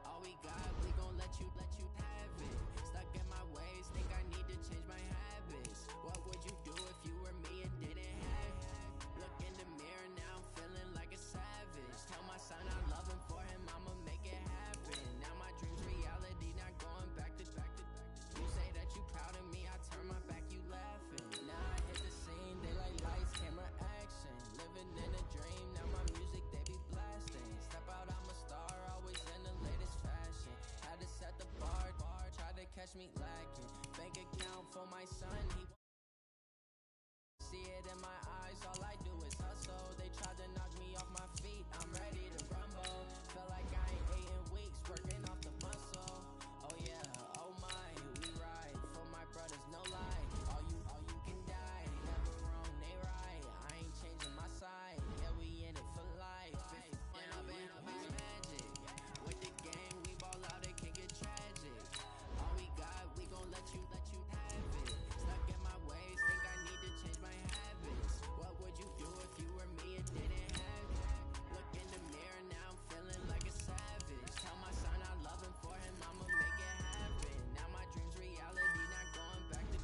All we got, we gon' let you have it. Stuck in my ways, think I need to change my habits. What would you do if you were me and didn't have it? Look in the mirror, now I'm feeling like a savage. Tell my son I love him, for him I'ma make it happen. Now my dream's reality, not going back to. You say that you proud of me, I turn my back, you laughing. Now I hit the scene, they like lights, camera, action. Living in a dream, now my music they be blasting. Step catch me lacking. Bank account for my son, he see it in my eyes, all I do is hustle. They tried to knock me off my feet, I'm ready to rumble. Feel like I ain't ate in weeks, working off the muscle. Oh yeah, oh my, we ride for my brothers, no lie. All you can die, never wrong, they right. I ain't changing my side, yeah, we in it for life. When I've been magic, with the gang, we ball out, it can get tragic. All we got, we gon' let you have it. Stuck in my ways, think I need to change my habits. What would you do if you were me and didn't have it? Look in the mirror, now I'm feeling like a savage. Tell my son I love him, for him I'ma make it happen. Now my dream's reality, not going back to.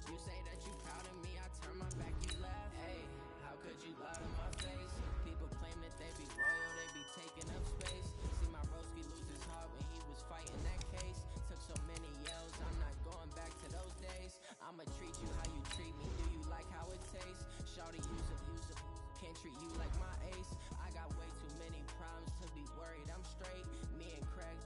You say that you proud of me, I turn my back, you laugh. Hey, how could you lie to my face? People claim that they be loyal, they be taking up space. See my broski lose his heart when he was fighting that case. Took so many yells, I'm not going back to those days. I'ma treat you how you treat me, do you like how it tastes? Shawty, use it, can't treat you like my ace. I got way too many problems to be worried, I'm straight. Me and Craig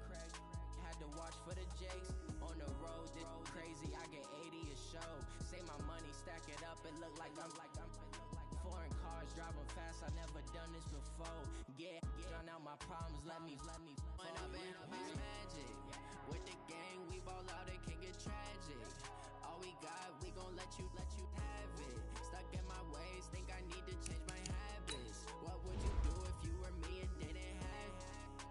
had to watch for the Jakes. On the road, this crazy, I get 80 a show. Save my money, stack it up, it look like I'm foreign cars, driving fast, I never done this before. Drown out my problems, let me When I've been magic, with the gang, we ball out, it can get tragic. All we got, we gon' let you have it. Stuck in my ways, think I need to change my habits. What would you do if you were me and didn't have it?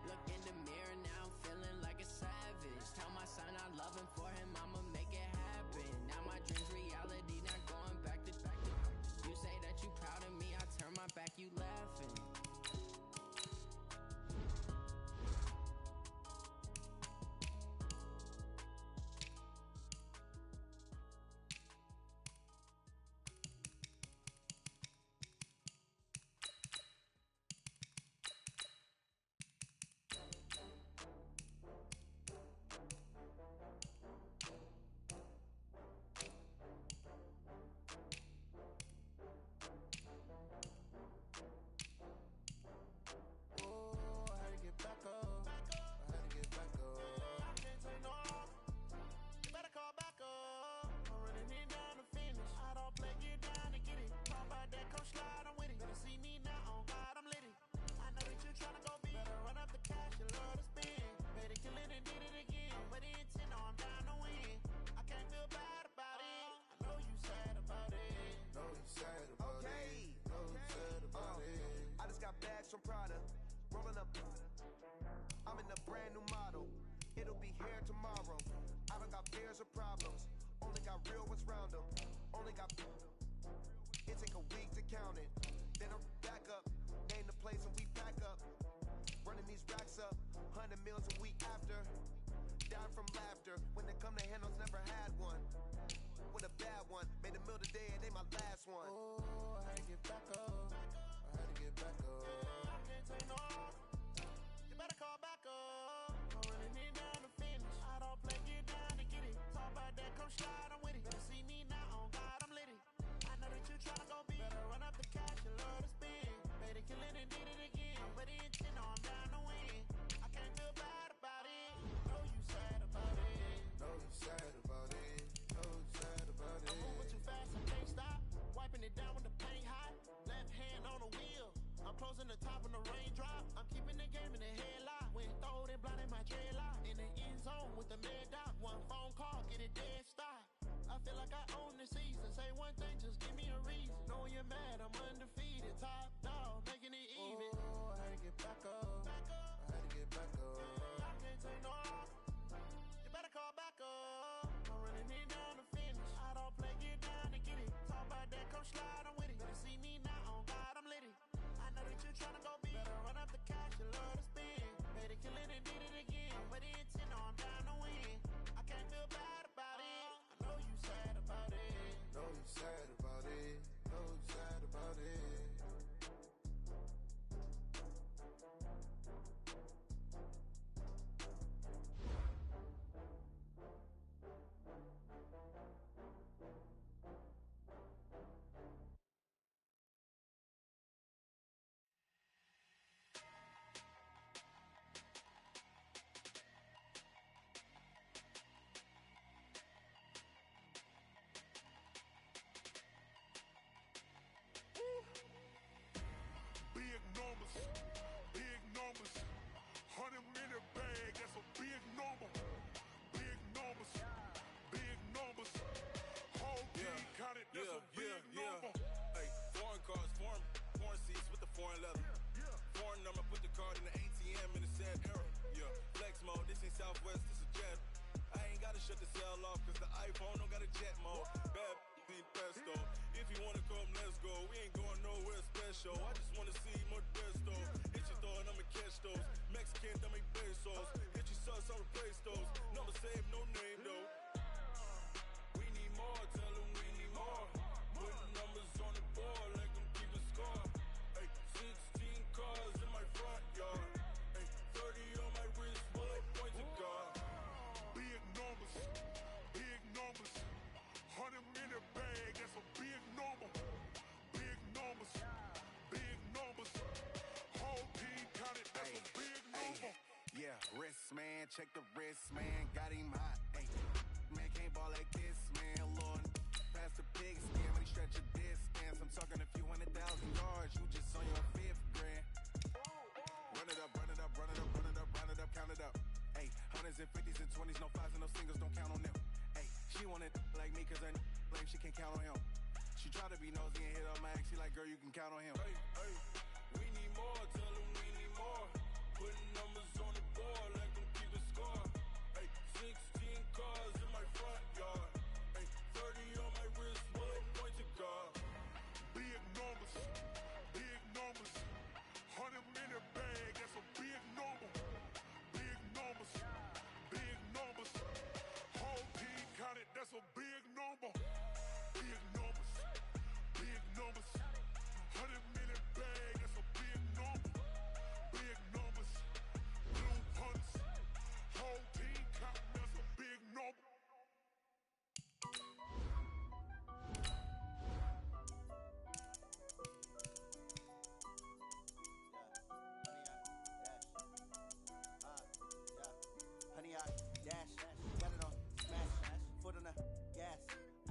Look in the mirror, now I'm feeling like a savage. Tell my son I love him, for him I'ma make it happen. Now my dream's reality, not going back to. You say that you proud of me, I turn my back, you laughing. From Prada, rolling up. I'm in a brand new model. It'll be here tomorrow. I don't got fears or problems. Only got real ones round them. Only got. It take a week to count it. Then I'm back up. Name the place and we pack up. Running these racks up. 100 meals a week after. Down from laughter. When they come to handles, never had one. With a bad one. Made a meal today, it ain't my last one. Oh, I had to get back up. I had to get back up. You better call back up. I'm running it down to finish. I don't play, get down to get it. Talk about that, come slide, I'm with it. Better see me now, on God, I'm lit it. I know that you tryna go big. Better run up the cash, you love to spend. Made it, kill it, and did it again. But the intent, no, I'm down to win. I can't feel bad about it. Know you sad about it. Know you sad about it. Know you sad about it. I'm moving too fast, I can't stop. Wiping it down with the paint hot. Left hand on the wheel. I'm closing the top when the raindrop. I'm keeping the game in the headlock. When throwed and blinded my dreadlock. In the end zone with the mad dot. One phone call, get it dead stop. I feel like I own the season. Say one thing, just give me a reason. Knowing you're mad, I'm undefeated. Top dog, making it even. Oh, I had to get back up. I had to get back up. I can't take no. You better call back up. I'm running it down to finish. I don't play, get down to get it. Talk about that, come slide, I'm with it. Better see me now, on God, I'm lit it. I know that you tryna go big. Better run up the cash, you love to spend. Made it, kill it, and did it again. But the intent, no, I'm down to win. I can't feel bad about it. I know you sad about it. Know you sad about it. Know you sad about it. Southwest, this a jet. I ain't gotta shut the cell off, cause the iPhone don't got a jet mode. Bad need pesto. If you wanna come, let's go. We ain't going nowhere special. I just wanna see Modesto. Hit your thought, I'ma catch those. Mexican, that make pesos. Hit your sus, I'll replace those. Number save, no name though. We need more, tell them we need more. Putting numbers on the board, like them keep a score. Ay, 16 cars in my front yard. Ay, 30 on my wrist, bullet point to God. Big numbers, 100-minute bag, that's a big number. Big numbers, whole team counted, that's a big number. Yeah, wrist man, check the wrist man, got him hot. Ay, man can't ball like this, man. Lord, pass the pig skin when he stretch a distance. I'm talking a few 100,000 yards, you just on your 5th grand. Run it up, count it up. Ay, hundreds and 50s and 20s, no 5s and no singles, don't count on them. Ay, she wanted like me cause her lame, she can't count on him. She try to be nosy and hit up my ex, she like, girl, you can count on him. Hey, hey, we need more, tell them we need more. Putting numbers on the board, like them keep a score. Hey, 16 cars in my front yard. Hey, 30 on my wrist, bullet point to God. Big numbers, 100-minute bag, that's a big number. Big numbers, whole team counted, that's a big number. Big numbers, 100-minute bag, that's a big number. Big numbers, blue hunts, whole team counting, that's a big number. Honey, I dash, got it on smash, foot on the gas.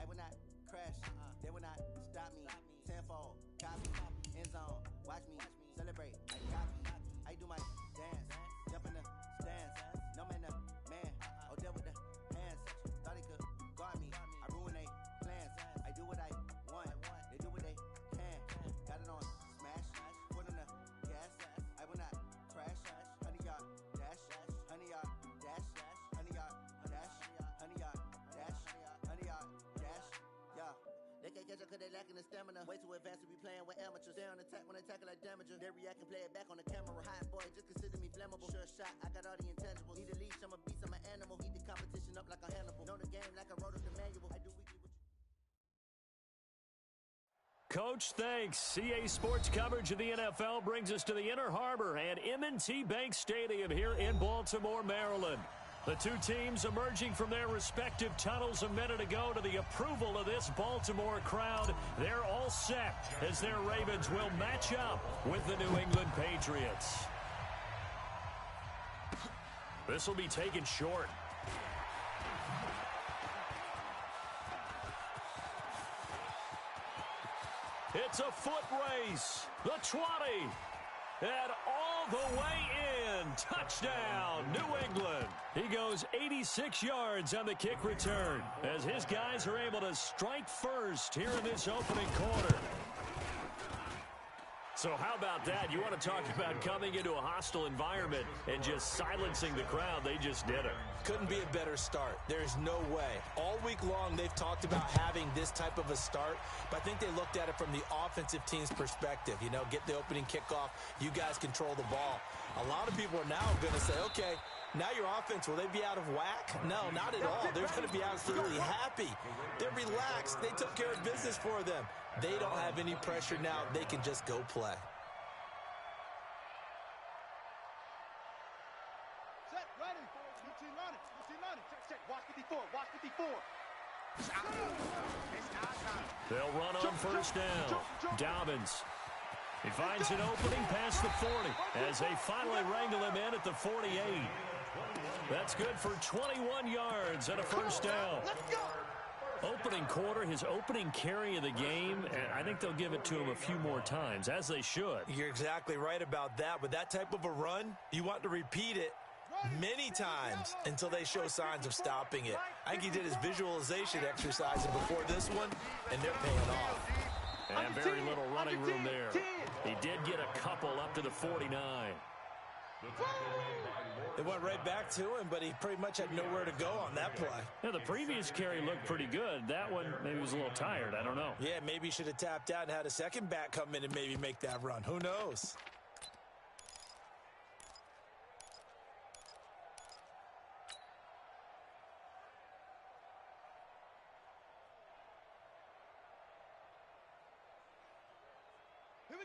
I will not crash, they will not stop me. Tenfold, copy, end zone, watch me celebrate. I copy, I do my dance, jump in the stands. No man, the man, oh deal with the hands. Thought he could guard me, I ruin they plans. I do what I want, they do what they can. Got it on smash, foot on the gas. I will not crash, honey, y'all dash, honey, y'all dash, honey, y'all dash, honey, y'all dash, honey, y'all dash. Yeah, they can't catch up cause they lacking the stamina. Way too advanced to be playing with amateurs. Stay on attack when they tackle like damager. They react and play it back on the camera. Hot boy, just consider me flammable. Sure shot, I got all the intangibles. Need a leash, I'm a beast, I'm an animal. Heat the competition up like a Hannibal. Know the game like I wrote up the manual. I do weekly with you. Coach, thanks. CA Sports coverage of the NFL brings us to the Inner Harbor and M&T Bank Stadium here in Baltimore, Maryland. The two teams emerging from their respective tunnels a minute ago to the approval of this Baltimore crowd. They're all set as their Ravens will match up with the New England Patriots. This will be taken short. It's a foot race. The 20. And all the way in. Touchdown, New England. He goes 86 yards on the kick return as his guys are able to strike first here in this opening quarter. So how about that? You want to talk about coming into a hostile environment and just silencing the crowd. They just did it. Couldn't be a better start. There's no way. All week long, they've talked about having this type of a start, but I think they looked at it from the offensive team's perspective. You know, get the opening kickoff. You guys control the ball. A lot of people are now going to say, okay, now your offense, will they be out of whack? No, not at all. They're going to be absolutely happy. They're relaxed. They took care of business for them. They don't have any pressure now. They can just go play. Set, ready. Routine running. Check. Watch 54. They'll run on first down. Dobbins. He finds an opening past the 40 as they finally wrangle him in at the 48. That's good for 21 yards and a first down. Let's go. Opening quarter, his opening carry of the game, and I think they'll give it to him a few more times, as they should. You're exactly right about that. With that type of a run, you want to repeat it many times until they show signs of stopping it. I think he did his visualization exercises before this one, and they're paying off. And very little running room there. He did get a couple up to the 49. It went right back to him, but he pretty much had nowhere to go on that play. Yeah, the previous carry looked pretty good. That one maybe was a little tired. I don't know. Yeah, maybe he should have tapped out and had a second back come in and maybe make that run. Who knows?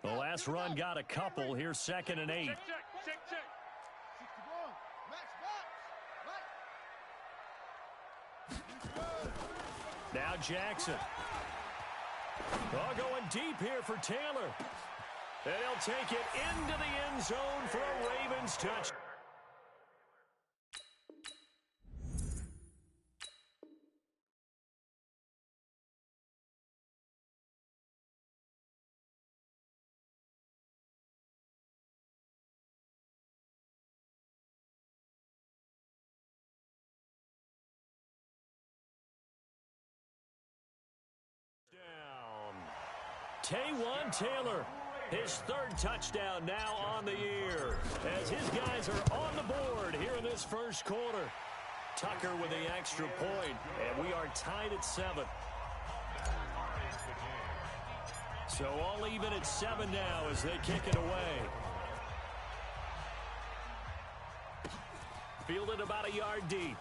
The last run got a couple. Here's 2nd and 8. Check. Now Jackson. Oh, going deep here for Taylor. And he'll take it into the end zone for a Ravens touch. Taywan Taylor, his 3rd touchdown now on the year, as his guys are on the board here in this first quarter. Tucker with the extra point, and we are tied at 7. So all even at 7 now as they kick it away. Fielded about a yard deep.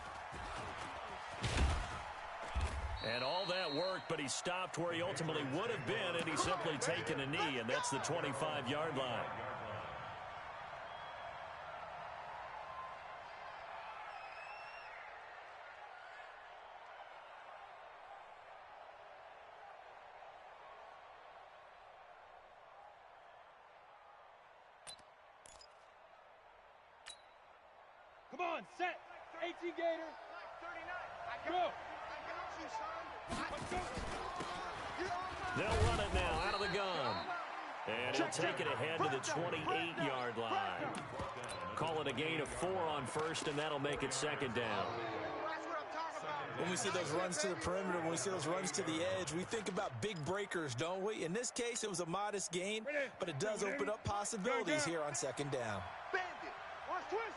And all that worked, but he stopped where he ultimately would have been, and he's simply taken a knee, and that's the 25-yard line. Come on, set. 18 Gator. 39. Go. They'll run it now out of the gun. And he'll take it ahead to the 28-yard line. Call it a gain of 4 on first, and that'll make it 2nd down. When we see those runs to the perimeter, when we see those runs to the edge, we think about big breakers, don't we? In this case, it was a modest gain, but it does open up possibilities here on 2nd down. Watch twist.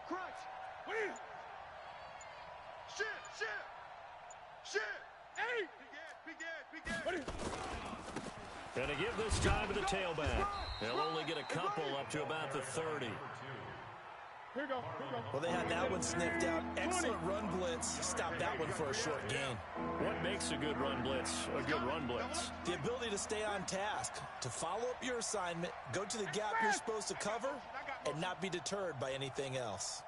Crunch. Shit. Hey. Big Ed. And to give this time to the tailback. They'll only get a couple up to about the 30. Here you go. Well, they had that one sniffed out. Excellent run blitz. Stopped that one for a short gain. What makes a good run blitz a good run blitz? The ability to stay on task, to follow up your assignment, go to the gap you're supposed to cover, and not be deterred by anything else.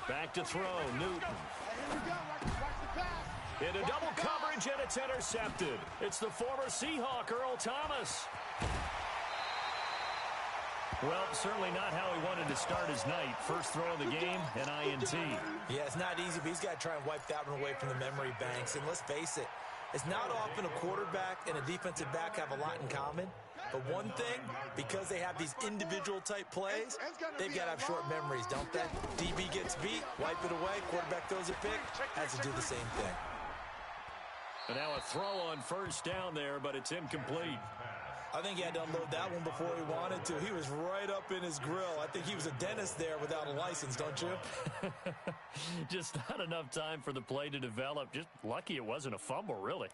Back to throw, Newton. Into double coverage, and it's intercepted. It's the former Seahawk, Earl Thomas. Well, certainly not how he wanted to start his night. First throw of the game, an INT. Yeah, it's not easy, but he's got to try and wipe that one away from the memory banks. And let's face it, it's not often a quarterback and a defensive back have a lot in common. But one thing, because they have these individual type plays, they've got to have short memories, don't they? DB gets beat, wipe it away, quarterback throws a pick, has to do the same thing. And now a throw on first down there, but it's incomplete. I think he had to unload that one before he wanted to. He was right up in his grill. I think he was a dentist there without a license, don't you? Just not enough time for the play to develop. Just lucky it wasn't a fumble, really.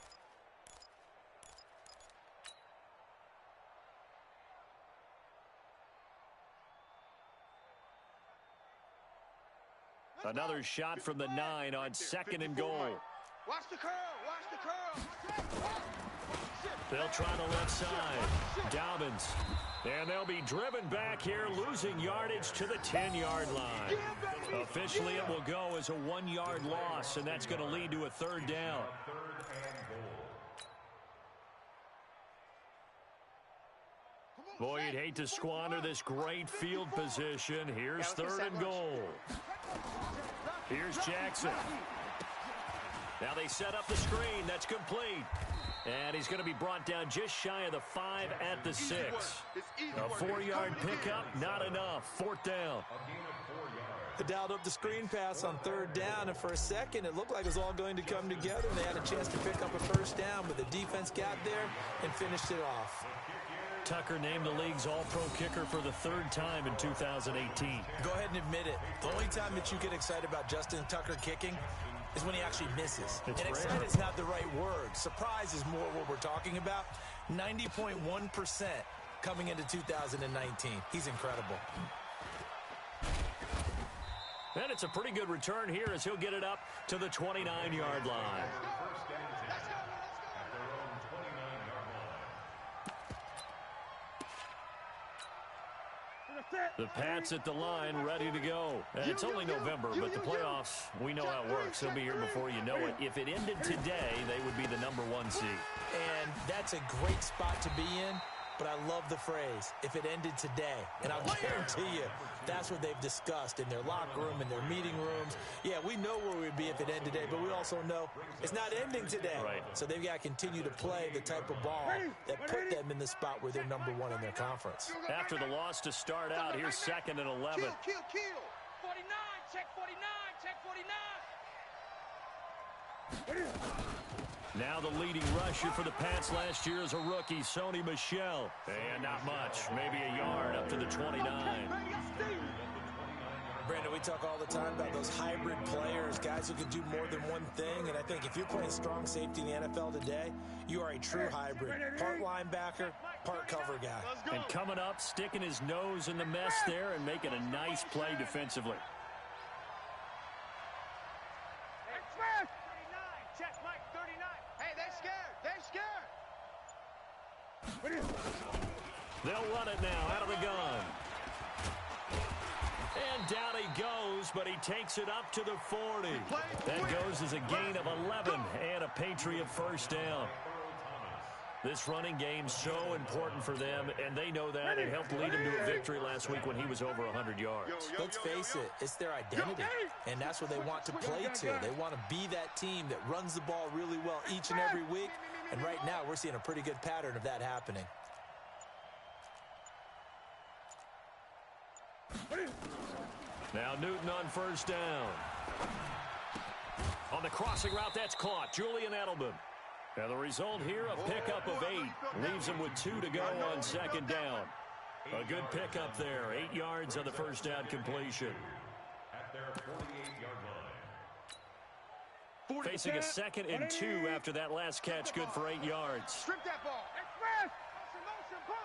Another shot from the 9 on 2nd and goal. Watch the curl. They'll try the left side. Dobbins. And they'll be driven back here, losing yardage to the 10-yard line. Officially, it will go as a 1-yard loss, and that's going to lead to a 3rd down. Boy, you'd hate to squander this great field position. Here's 3rd and goal. Here's Jackson. Now they set up the screen. That's complete. And he's going to be brought down just shy of the 5 at the 6. A 4-yard pickup, not enough. 4th down. dialed up the screen pass on third down, and for a second, it looked like it was all going to come together. They had a chance to pick up a first down, but the defense got there and finished it off. Tucker named the league's all-pro kicker for the third time in 2018. Go ahead and admit it. The only time that you get excited about Justin Tucker kicking is when he actually misses. And excited is not the right word. Surprise is more what we're talking about. 90.1% coming into 2019. He's incredible. And it's a pretty good return here as he'll get it up to the 29-yard line. The Pats at the line, ready to go. And it's only November, but the playoffs, we know how it works. They'll be here before you know it. If it ended today, they would be the #1 seed. And that's a great spot to be in, but I love the phrase, if it ended today. And I'll guarantee you, that's what they've discussed in their locker room, in their meeting rooms. Yeah, we know where we'd be if it ended today, but we also know it's not ending today. Right. So they've got to continue to play the type of ball that put them in the spot where they're #1 in their conference. After the loss to start out, here's 2nd and 11. Kill. 49, check 49, check 49. Now the leading rusher for the Pats last year is a rookie, Sony Michel. And not much, maybe a yard up to the 29. Brandon, we talk all the time about those hybrid players, guys who can do more than one thing. And I think if you're playing strong safety in the NFL today, you are a true hybrid. Part linebacker, part cover guy. And coming up, sticking his nose in the mess there and making a nice play defensively. Check Mike 39. Hey, they're scared. They'll run it now out of the gun. And down he goes, but he takes it up to the 40. That goes as a gain of 11 and a Patriot first down. This running game's so important for them, and they know that. It helped lead him to a victory last week when he was over 100 yards. Let's face it, it's their identity, and that's what they want to play to. They want to be that team that runs the ball really well each and every week, and right now we're seeing a pretty good pattern of that happening. Now Newton on first down. On the crossing route, that's caught. Julian Edelman. Now the result here, a pickup of 8. Leaves him with 2 to go on 2nd down. A good pickup there. 8 yards on the first down completion. At their 48-yard line. Facing a 2nd and 2 after that last catch, good for 8 yards. Strip that ball. Express. Motion. Pump.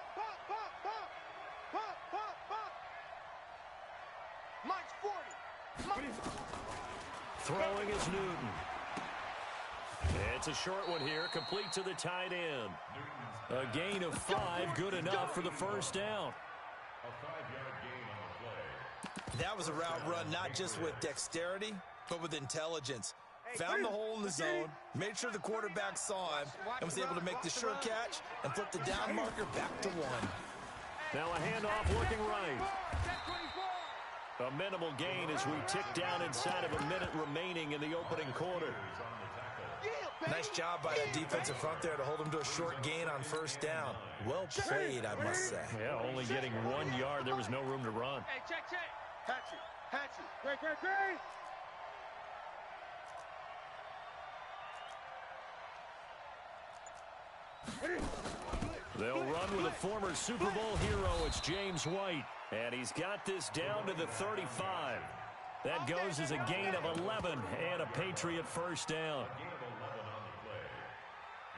Mike's 40. Throwing is Newton. It's a short one here, complete to the tight end. A gain of 5, good enough for the first down. A 5-yard gain on the play. That was a route run not just with dexterity, but with intelligence. Found the hole in the zone, made sure the quarterback saw him, and was able to make the sure catch and flip the down marker back to 1. Now a handoff looking right. A minimal gain as we tick down inside of a minute remaining in the opening quarter. Nice job by that defensive front there to hold him to a short gain on first down. Well played, I must say. Yeah, only getting 1 yard. There was no room to run. Hey, check. Hatchet. Great. They'll run with a former Super Bowl hero. It's James White. And he's got this down to the 35. That goes as a gain of 11 and a Patriot first down. Gain of 11 on the play.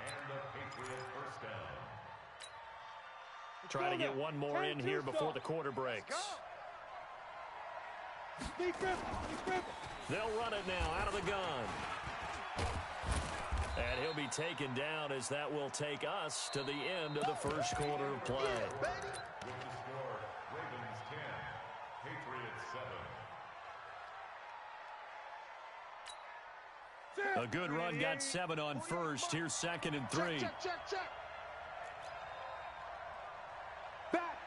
And the Patriot first down. Try to get one more in here before the quarter breaks. They'll run it now out of the gun. And he'll be taken down as that will take us to the end of the first quarter of play. With the score, Ravens 10, Patriots 7. A good run, got 7 on first. Here's 2nd and 3. Check. Back.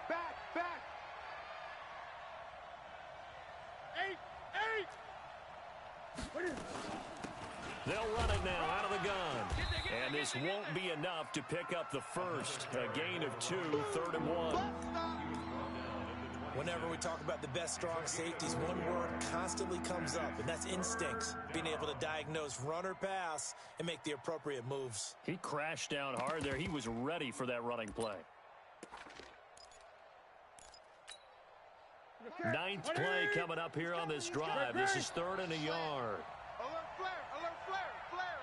8. They'll run it now out of the gun. And this won't be enough to pick up the first. A gain of 2, 3rd and 1. Whenever we talk about the best strong safeties, one word constantly comes up, and that's instincts. Being able to diagnose run or pass and make the appropriate moves. He crashed down hard there. He was ready for that running play. Ninth play coming up here on this drive. This is 3rd and a yard. Alert flare, alert flare, flare,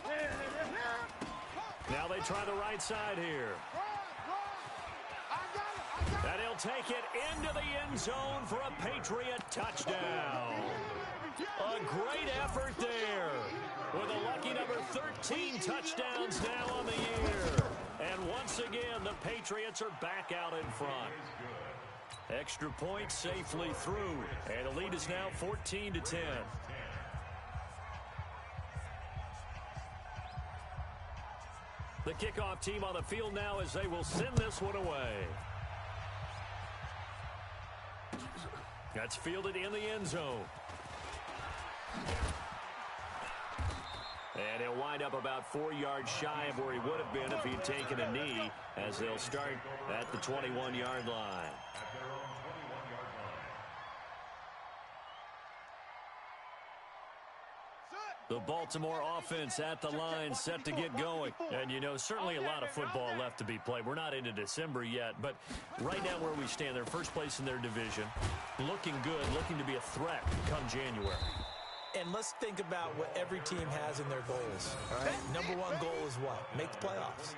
flare. Now they try the right side here. And he'll take it into the end zone for a Patriot touchdown. A great effort there with a lucky number 13 touchdowns now on the year. And once again, the Patriots are back out in front. Extra point safely through. And the lead is now 14-10. The kickoff team on the field now as they will send this one away. That's fielded in the end zone. And he'll wind up about 4 yards shy of where he would have been if he'd taken a knee, as they'll start at the 21-yard line. The Baltimore offense at the line, set to get going. And, you know, certainly a lot of football left to be played. We're not into December yet, but right now where we stand, they're first place in their division, looking good, looking to be a threat come January. And let's think about what every team has in their goals, all right? Number 1 goal is what? Make the playoffs.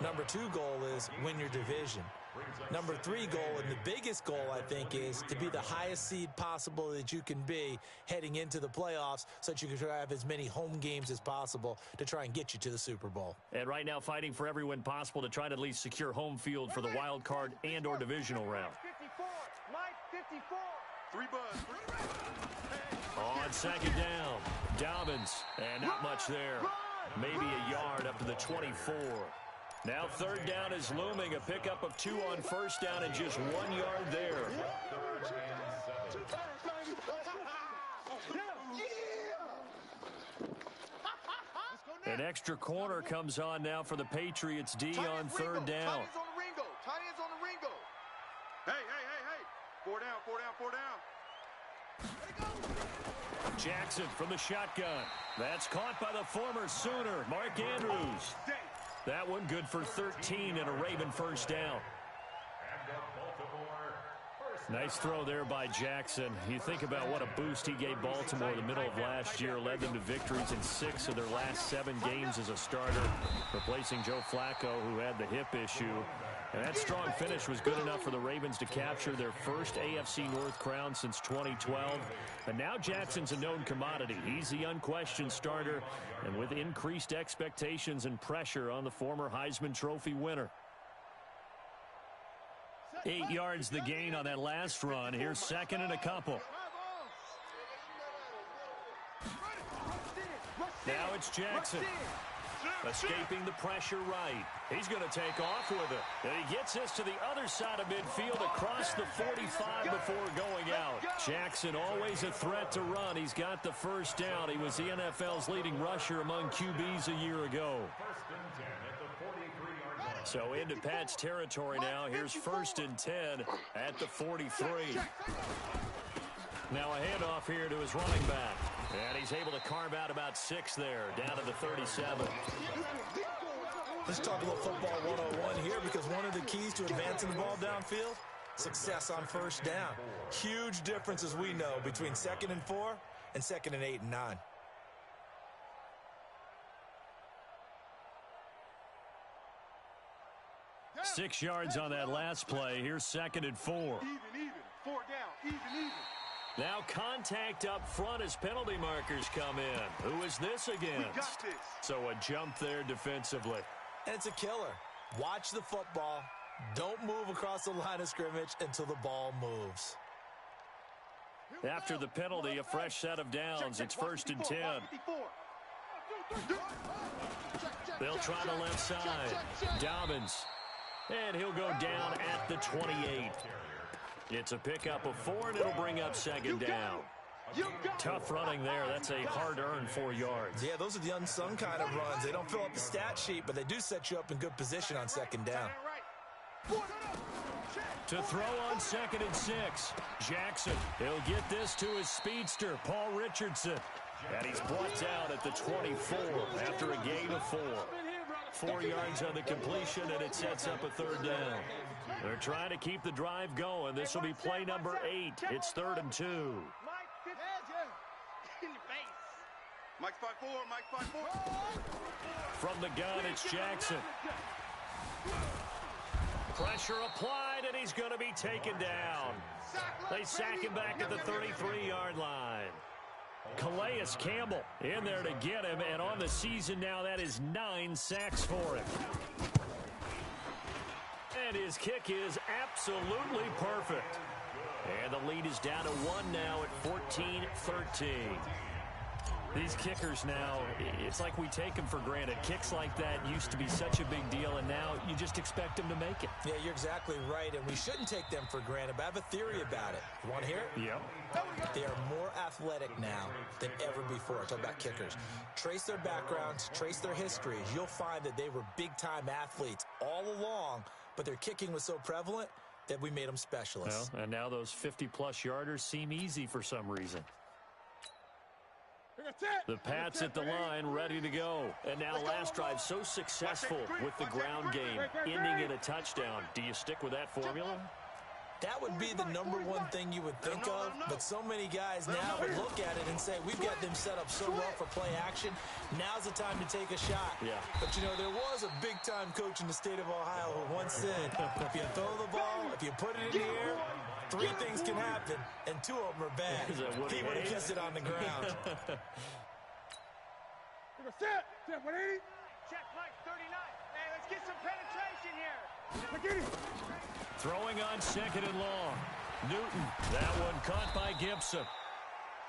Number 2 goal is win your division. Number 3 goal, and the biggest goal, I think, is to be the highest seed possible that you can be heading into the playoffs so that you can try to have as many home games as possible to try and get you to the Super Bowl. And right now fighting for every win possible to try to at least secure home field for the wild card and or divisional round. 54, Mike, 54. 3 buds. On 2nd down, Dobbins, and not much there. Maybe a yard up to the 24. Now 3rd down is looming, a pickup of 2 on 1st down and just 1 yard there. An extra corner comes on now for the Patriots D on 3rd down. Tight ends on the Ringo. Hey. 4 down, 4 down, 4 down. Jackson from the shotgun. That's caught by the former Sooner, Mark Andrews. That one good for 13 and a Raven 1st down. Nice throw there by Jackson. You think about what a boost he gave Baltimore in the middle of last year, led them to victories in 6 of their last 7 games as a starter, replacing Joe Flacco, who had the hip issue. And that strong finish was good enough for the Ravens to capture their first AFC North crown since 2012. And now Jackson's a known commodity. He's the unquestioned starter, and with increased expectations and pressure on the former Heisman Trophy winner. 8 yards the gain on that last run. Here's 2nd and a couple. Now it's Jackson. Escaping the pressure right. He's going to take off with it. And he gets this to the other side of midfield across the 45 before going out. Jackson always a threat to run. He's got the 1st down. He was the NFL's leading rusher among QBs a year ago. So into Pat's territory now. Here's 1st and 10 at the 43. Now a handoff here to his running back. And he's able to carve out about 6 there, down to the 37. Let's talk a little football 101 here, because one of the keys to advancing the ball downfield, success on 1st down. Huge difference, as we know, between 2nd and 4 and 2nd and 8 and 9. Yeah. 6 yards on that last play. Here's 2nd and 4. Even. 4 down. Even. Now contact up front as penalty markers come in. Who is this against? We got this. So a jump there defensively. And it's a killer. Watch the football. Don't move across the line of scrimmage until the ball moves. After the penalty, a fresh set of downs. It's 1st and 10. They'll try the left side. Dobbins. And he'll go down at the 28. It's a pickup of 4, and it'll bring up 2nd down. Tough running there. That's a hard-earned 4 yards. Yeah, those are the unsung kind of runs. They don't fill up the stat sheet, but they do set you up in good position on 2nd down. To throw on 2nd and 6. Jackson, he'll get this to his speedster, Paul Richardson. And he's brought down at the 24 after a gain of 4. 4 yards on the completion, and it sets up a 3rd down. They're trying to keep the drive going. This will be play number 8. It's 3rd and 2. Mike's 5-4, Mike's 5-4. From the gun, it's Jackson. Pressure applied, and he's going to be taken down. They sack him back at the 33-yard line. Calais Campbell in there to get him, and on the season now, that is 9 sacks for him. And his kick is absolutely perfect. And the lead is down to 1 now at 14-13. These kickers now, it's like we take them for granted. Kicks like that used to be such a big deal, and now you just expect them to make it. Yeah, you're exactly right, and we shouldn't take them for granted, but I have a theory about it. You want to hear it? Yeah. They are more athletic now than ever before. I talk about kickers. Trace their backgrounds, trace their histories. You'll find that they were big-time athletes all along, but their kicking was so prevalent that we made them specialists. Well, and now those 50-plus yarders seem easy for some reason. The Pats at the line, ready to go. And now last drive so successful with the ground game, ending in a touchdown. Do you stick with that formula? That would be the number one thing you would think of, but so many guys now would look at it and say, we've got them set up so well for play action. Now's the time to take a shot. Yeah. But, you know, there was a big-time coach in the state of Ohio who once said, if you throw the ball, if you put it in the air, 3 things can happen, and 2 of them are bad. He would have kissed it on the ground. Check Mike 39. Hey, let's get some penetration here. Throwing on 2nd and long. Newton, that one caught by Gibson.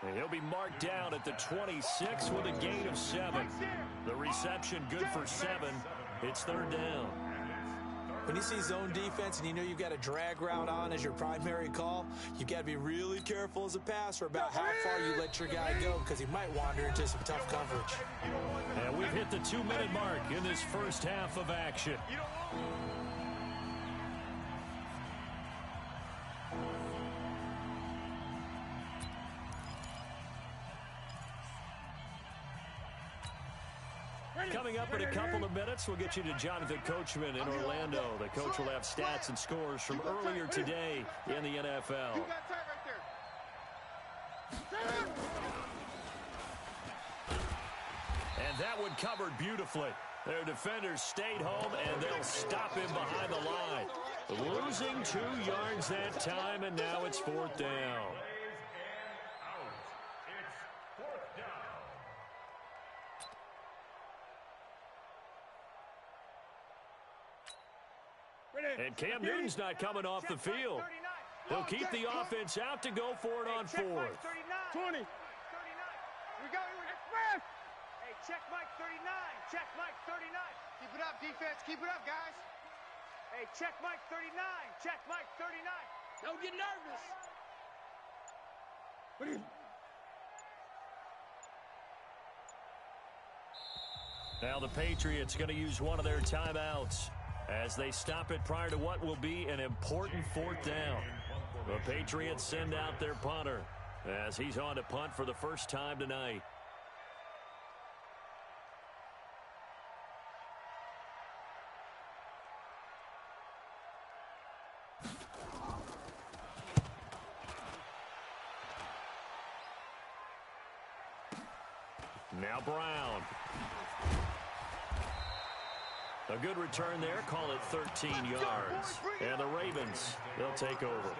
And he'll be marked down at the 26 with a gain of 7. The reception good for 7. It's 3rd down. When you see zone defense and you know you've got a drag route on as your primary call, you've got to be really careful as a passer about how far you let your guy go because he might wander into some tough coverage. And we've hit the 2-minute mark in this first half of action. Coming up in a couple of minutes, we'll get you to Jonathan Coachman in Orlando. The coach will have stats and scores from earlier today in the NFL. And that one covered beautifully. Their defenders stayed home, and they'll stop him behind the line. Losing 2 yards that time, and now it's 4th down. And Cam Newton's not coming off the field. He'll keep the offense out to go for it on 4th. 20. We go. Hey, check Mike 39. Check Mike 39. Keep it up, defense. Keep it up, guys. Hey, check Mike 39. Check Mike 39. Don't get nervous. Now the Patriots going to use one of their timeouts as they stop it prior to what will be an important 4th down. The Patriots send out their punter as he's on to punt for the first time tonight. Now Brown. A good return there. Call it 13 yards. And the Ravens, they'll take over.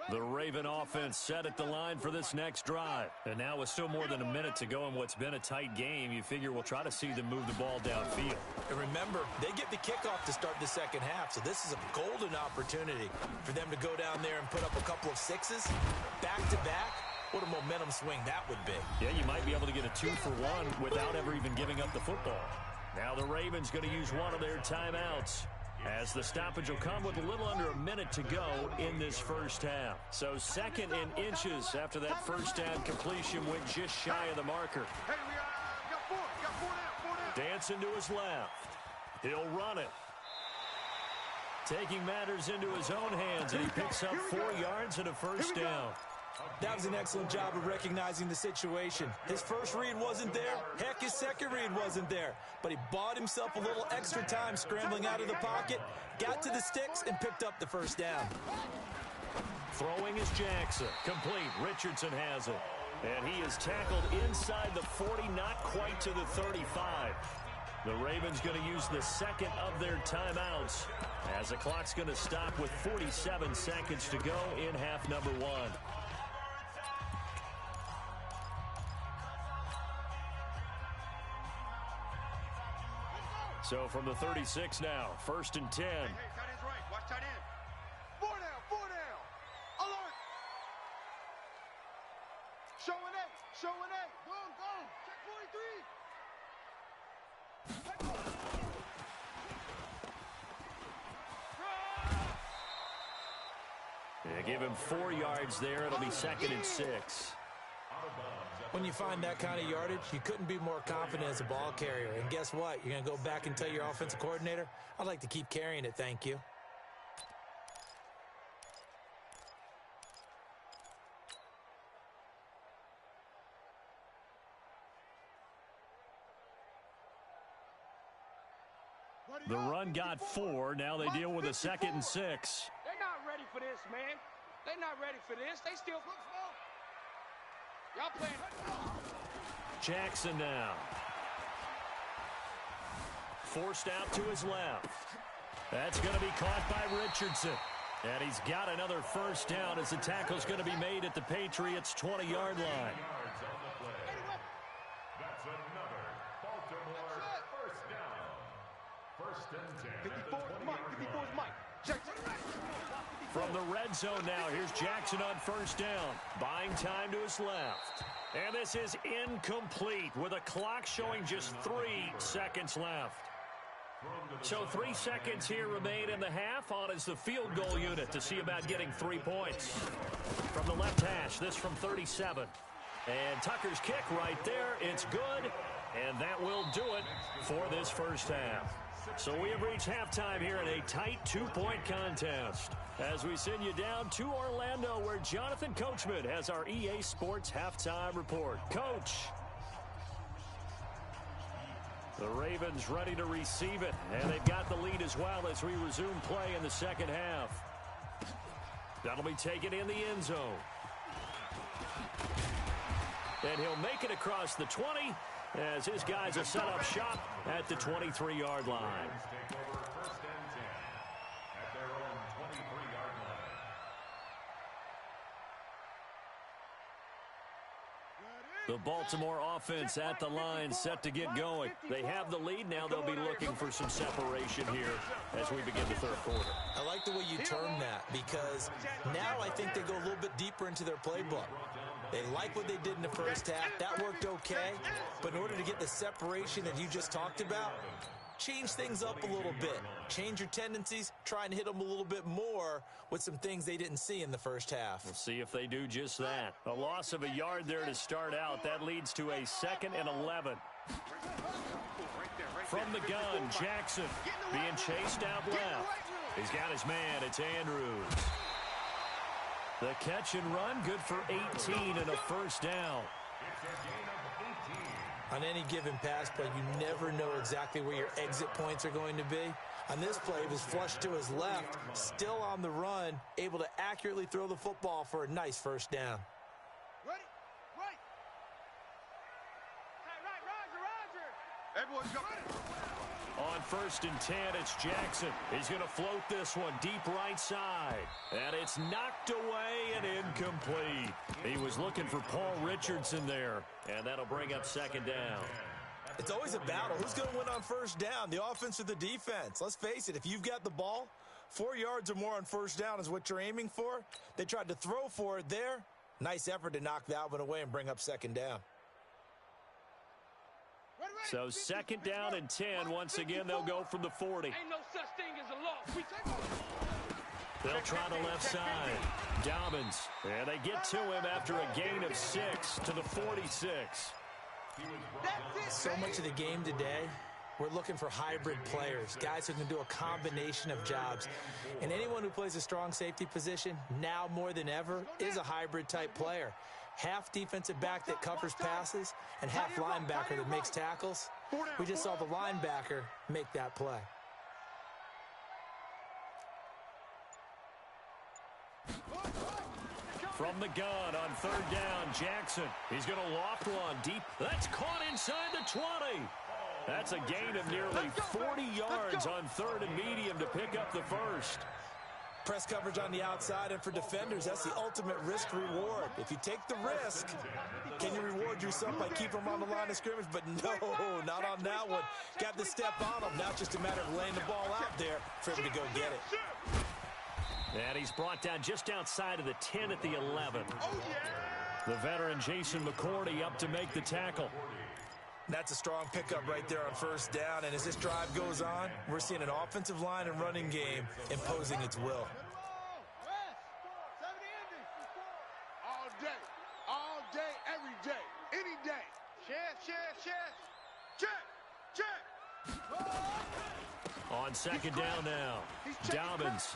The Raven offense set at the line for this next drive. And now with still more than a minute to go in what's been a tight game, you figure we'll try to see them move the ball downfield. And remember, they get the kickoff to start the second half, so this is a golden opportunity for them to go down there and put up a couple of 6s back-to-back. What a momentum swing that would be. Yeah, you might be able to get a 2-for-1 without ever even giving up the football. Now the Ravens going to use one of their timeouts, as the stoppage will come with a little under a minute to go in this first half. So 2nd and inches after that first down completion went just shy of the marker. Dancing to his left. He'll run it. Taking matters into his own hands, and he picks up 4 yards and a first down. That was an excellent job of recognizing the situation. His first read wasn't there. Heck, his second read wasn't there. But he bought himself a little extra time scrambling out of the pocket, got to the sticks, and picked up the first down. Throwing is Jackson. Complete. Richardson has it. And he is tackled inside the 40, not quite to the 35. The Ravens going to use the second of their timeouts as the clock's going to stop with 47 seconds to go in half number 1. So from the 36 now, 1st and 10. Hey, tight end's right. Watch tight end. 4 down, 4 down. Alert. Showing 8, showing 8. Go, go. Check 43. Yeah, give him 4 yards there. It'll be 2nd and 6. When you find that kind of yardage, you couldn't be more confident as a ball carrier. And guess what? You're going to go back and tell your offensive coordinator, I'd like to keep carrying it, thank you. The run got 4. Now they deal with a 2nd and 6. They're not ready for this, man. They're not ready for this. They still... Y'all playing... Jackson now. Forced out to his left. That's going to be caught by Richardson. And he's got another first down as the tackle's going to be made at the Patriots' 20-yard line. That's another Baltimore first down. 1st and 10. 54's Mike. 54's Mike. Jackson. From the red zone now, here's Jackson on first down. Buying time to his left. And this is incomplete with a clock showing just 3 seconds left. So 3 seconds here remain in the half. On is the field goal unit to see about getting 3 points. From the left hash, this from 37. And Tucker's kick right there. It's good. And that will do it for this first half. So we have reached halftime here in a tight 2-point contest as we send you down to Orlando where Jonathan Coachman has our EA Sports halftime report. Coach. The Ravens ready to receive it, and they've got the lead as well as we resume play in the second half. That'll be taken in the end zone. And he'll make it across the 20 as his guys will set up shop at the 23-yard line. Take over 1st and 10 at their own 23-yard line. The Baltimore offense at the line set to get going. They have the lead. Now they'll be looking for some separation here as we begin the third quarter. I like the way you term that because now I think they go a little bit deeper into their playbook. They like what they did in the first half. That worked okay. But in order to get the separation that you just talked about, change things up a little bit. Change your tendencies. Try and hit them a little bit more with some things they didn't see in the first half. We'll see if they do just that. A loss of a yard there to start out. That leads to a 2nd and 11. From the gun, Jackson being chased out left. He's got his man. It's Andrews. The catch and run, good for 18 and a first down. On any given pass play, you never know exactly where your exit points are going to be. On this play, it was flushed to his left, still on the run, able to accurately throw the football for a nice first down. Ready? Right. Hey, right, Roger, Roger. Everyone jump. On 1st and 10, it's Jackson. He's going to float this one deep right side. And it's knocked away and incomplete. He was looking for Paul Richardson there. And that'll bring up 2nd down. It's always a battle. Who's going to win on first down, the offense or the defense? Let's face it, if you've got the ball, 4 yards or more on first down is what you're aiming for. They tried to throw for it there. Nice effort to knock that one away and bring up 2nd down. So 2nd down and 10. Once again, they'll go from the 40. Ain't no such thing as a loss. They'll try the left side. Dobbins. And they get to him after a gain of 6 to the 46. So much of the game today, we're looking for hybrid players, guys who can do a combination of jobs. And anyone who plays a strong safety position, now more than ever, is a hybrid type player. Half defensive back that covers passes and half linebacker that makes tackles. We just saw the linebacker make that play. From the gun on third down, Jackson. He's going to loft one deep. That's caught inside the 20. That's a gain of nearly 40 yards on third and medium to pick up the first. Press coverage on the outside, and for defenders, that's the ultimate risk-reward. If you take the risk, can you reward yourself by keeping them on the line of scrimmage? But no, not on that one. Got the step on him. Now it's just a matter of laying the ball out there for him to go get it. And he's brought down just outside of the 10 at the 11. The veteran Jason McCourty up to make the tackle. That's a strong pickup right there on first down. And as this drive goes on, we're seeing an offensive line and running game imposing its will. All day, every day, any day. Check. On second down now, Dobbins.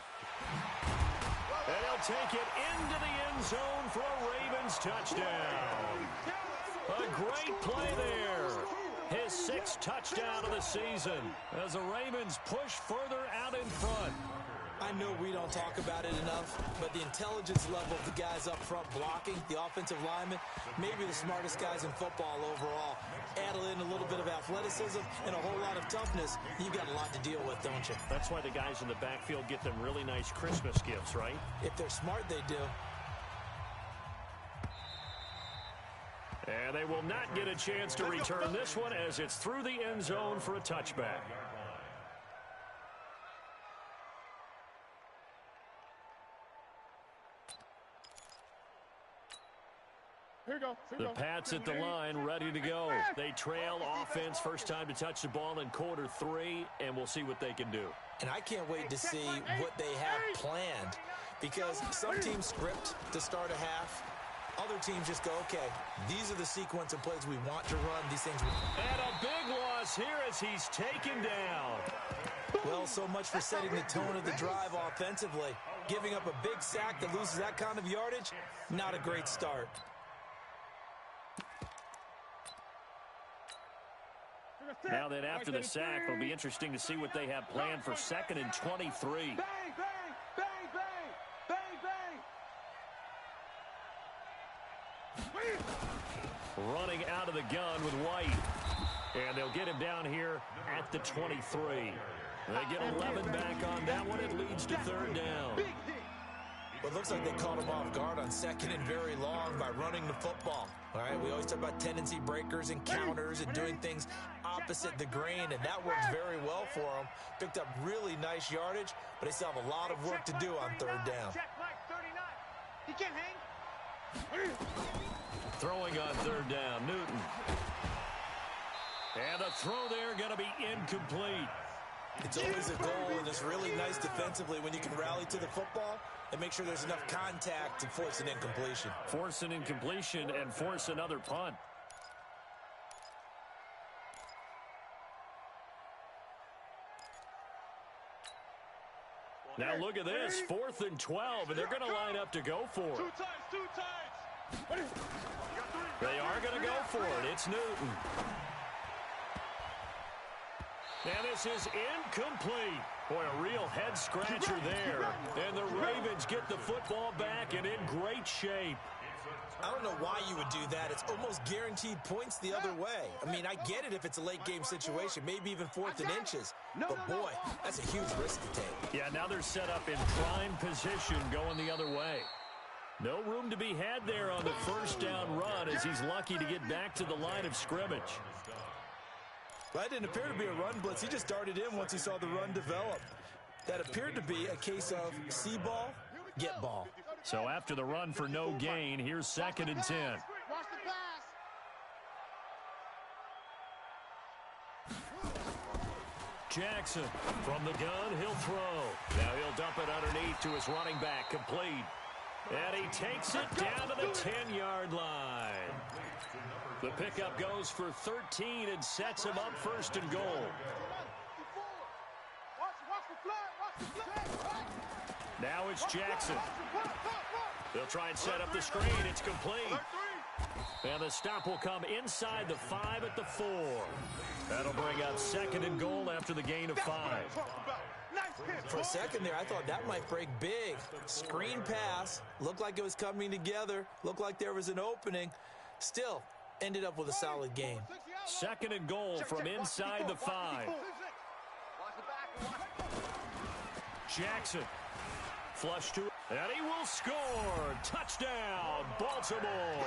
And he'll take it into the end zone for a Ravens touchdown. A great play there. His 6th touchdown of the season as the Ravens push further out in front. I know we don't talk about it enough, but the intelligence level of the guys up front blocking, the offensive linemen, maybe the smartest guys in football overall. Add in a little bit of athleticism and a whole lot of toughness, you've got a lot to deal with, don't you? That's why the guys in the backfield get them really nice Christmas gifts, right? If they're smart, they do. And they will not get a chance to return this one as it's through the end zone for a touchback. The Pats at the line, ready to go. They trail offense, first time to touch the ball in quarter 3, and we'll see what they can do. And I can't wait to see what they have planned, because some teams script to start a half. Other teams just go, okay, these are the sequence of plays we want to run. These things. And a big loss here as he's taken down. Well, so much for setting the tone of the drive offensively. Giving up a big sack that loses that kind of yardage, not a great start. Now that after the sack, it'll be interesting to see what they have planned for 2nd and 23. Bang, bang, bang, bang, bang, bang. Running out of the gun with White. And they'll get him down here at the 23. They get 11 back on that one. It leads to 3rd down. Well, it looks like they caught him off guard on 2nd and very long by running the football. All right, we always talk about tendency breakers and counters and doing things opposite the grain, and that works very well for them. Picked up really nice yardage, but they still have a lot of work to do on 3rd down. Check Mike 39. He can't hang. Throwing on 3rd down, Newton. And the throw there going to be incomplete. It's always a goal, and it's really nice defensively when you can rally to the football and make sure there's enough contact to force an incompletion. Force an incompletion and force another punt. Now look at this, 4th and 12, and they're going to line up to go for it. Two times. They are going to go for it. It's Newton. And this is incomplete. Boy, a real head-scratcher there. And the Ravens get the football back and in great shape. I don't know why you would do that. It's almost guaranteed points the other way. I mean, I get it if it's a late-game situation, maybe even 4th and inches. But, boy, that's a huge risk to take. Yeah, now they're set up in prime position going the other way. No room to be had there on the first down run as he's lucky to get back to the line of scrimmage. That didn't appear to be a run blitz. He just darted in once he saw the run develop. That appeared to be a case of see ball, get ball. So after the run for no gain, here's 2nd and 10. Watch the pass. Jackson from the gun, he'll throw. Now he'll dump it underneath to his running back, complete. And he takes it down to the 10-yard line. The pickup goes for 13 and sets him up first and goal. Now it's Jackson. They'll try and set up the screen. It's complete. And the stop will come inside the 5 at the 4. That'll bring up second and goal after the gain of 5. For a second there, I thought that might break big. Screen pass. Looked like it was coming together. Looked like there was an opening. Still, ended up with a solid game. Second and goal from inside the 5. Jackson. Flush to it. And he will score. Touchdown, Baltimore.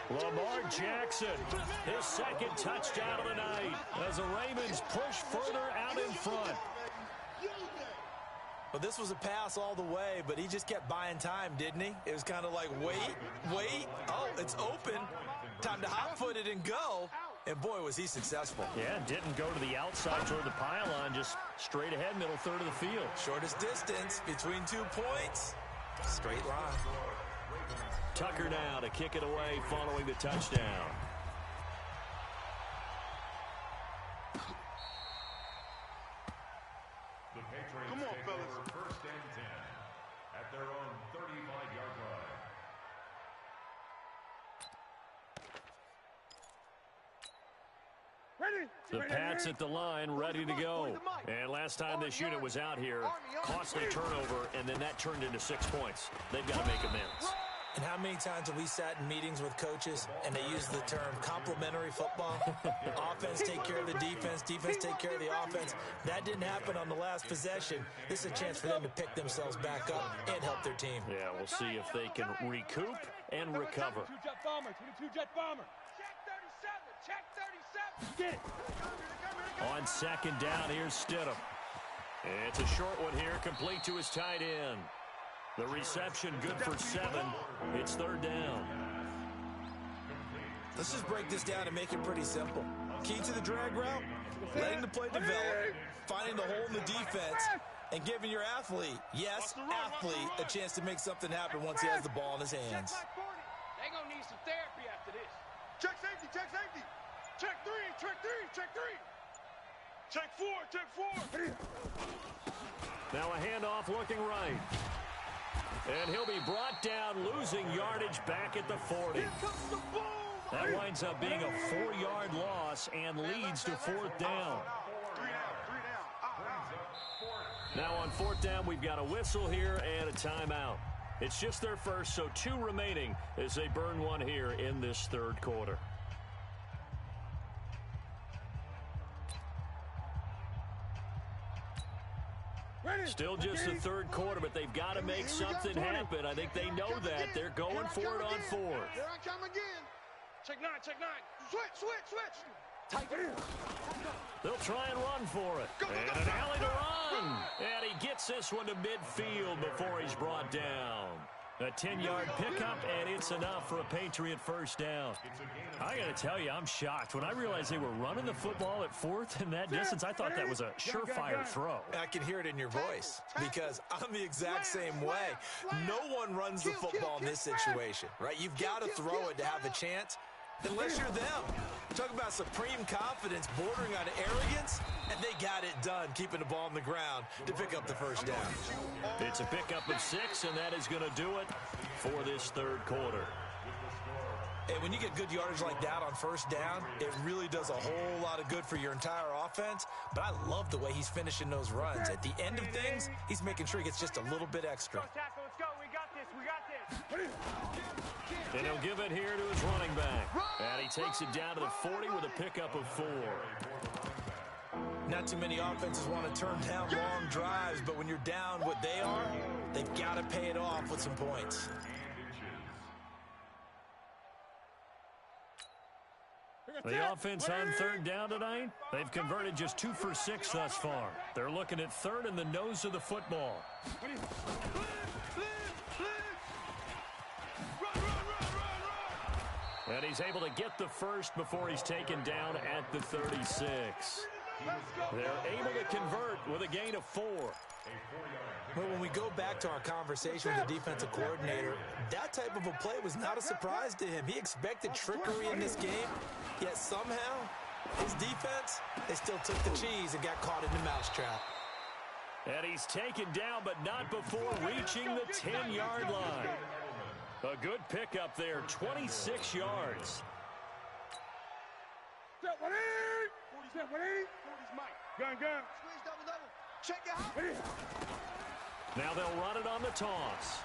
Lamar Jackson, his second touchdown of the night as the Ravens push further out in front. Well, this was a pass all the way, but he just kept buying time, didn't he? It was kind of like, wait. Oh, it's open. Time to hot-foot it and go. And, boy, was he successful. Yeah, didn't go to the outside toward the pylon, just straight ahead, middle third of the field. Shortest distance between 2 points. Straight line. Tucker now to kick it away following the touchdown. The Patriots take over first and 10 at their own 35-yard line. The Pats at the line, ready to go. And last time this unit was out here, costly turnover, and then that turned into 6 points. They've got to make amends. And how many times have we sat in meetings with coaches and they use the term complementary football? Offense take care of the defense, defense take care of the offense. That didn't happen on the last possession. This is a chance for them to pick themselves back up and help their team. Yeah, we'll see if they can recoup and recover. 22 jet bomber, 22 jet bomber. Check 37, check 37. Get it. On second down, here's Stidham. It's a short one here, complete to his tight end. The reception good for 7. It's third down. Let's just break this down and make it pretty simple. Key to the drag route, letting the play develop, finding the hole in the defense, and giving your athlete, yes, athlete, a chance to make something happen once he has the ball in his hands. They're going to need some therapy after this. Check safety, check safety. Check 3, check 3, check 3. Check 4, check 4. Now a handoff looking right. And he'll be brought down, losing yardage back at the 40. That winds up being a 4-yard loss and leads to fourth down. Now on fourth down, we've got a whistle here and a timeout. It's just their first, so 2 remaining as they burn one here in this third quarter. Still just the third quarter, but they've got to make something happen. I think they know that. They're going for it on fourth. Here I come again. Check 9, check 9. Switch. Tight end. They'll try and run for it. And an alley to run. And he gets this one to midfield before he's brought down. A 10-yard pickup, and it's enough for a Patriot first down. I got to tell you, I'm shocked. When I realized they were running the football at fourth in that distance, I thought that was a surefire throw. I can hear it in your voice because I'm the exact same way. No one runs the football in this situation, right? You've got to throw it to have a chance. Unless you're them. Talk about supreme confidence bordering on arrogance, and they got it done, keeping the ball on the ground to pick up the first down. It's a pickup of 6, and that is going to do it for this third quarter. And when you get good yardage like that on first down, it really does a whole lot of good for your entire offense. But I love the way he's finishing those runs. At the end of things, he's making sure he gets just a little bit extra. Let's go. We got this. And he'll give it here to his running back. And he takes it down to the 40 with a pickup of 4. Not too many offenses want to turn down long drives, but when you're down what they are, they've got to pay it off with some points. The offense on third down tonight, they've converted just 2 for 6 thus far. They're looking at third in the nose of the football. And he's able to get the first before he's taken down at the 36. They're able to convert with a gain of 4. Well, when we go back to our conversation with the defensive coordinator, that type of a play was not a surprise to him. He expected trickery in this game, yet somehow his defense, they still took the cheese and got caught in the mousetrap. And he's taken down, but not before reaching the 10-yard line. A good pickup there, 26 yards. Step 1 in. Step 1 in. Gun. Squeeze double. Check it out. Now they'll run it on the toss.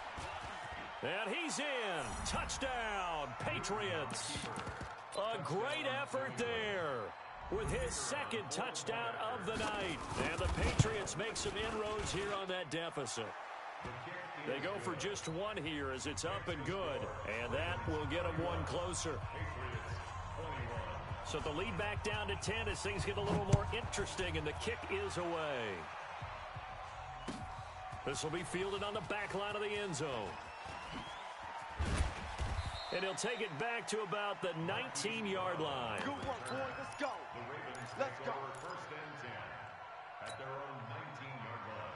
And he's in. Touchdown, Patriots. A great effort there with his second touchdown of the night. And the Patriots make some inroads here on that deficit. They go for just one here as it's up and good. And that will get them one closer. So the lead back down to 10 as things get a little more interesting, and the kick is away. This will be fielded on the back line of the end zone. And he'll take it back to about the 19-yard line. Good work, boy. Let's go. The Ravens take over first and 10 at their own 19-yard line.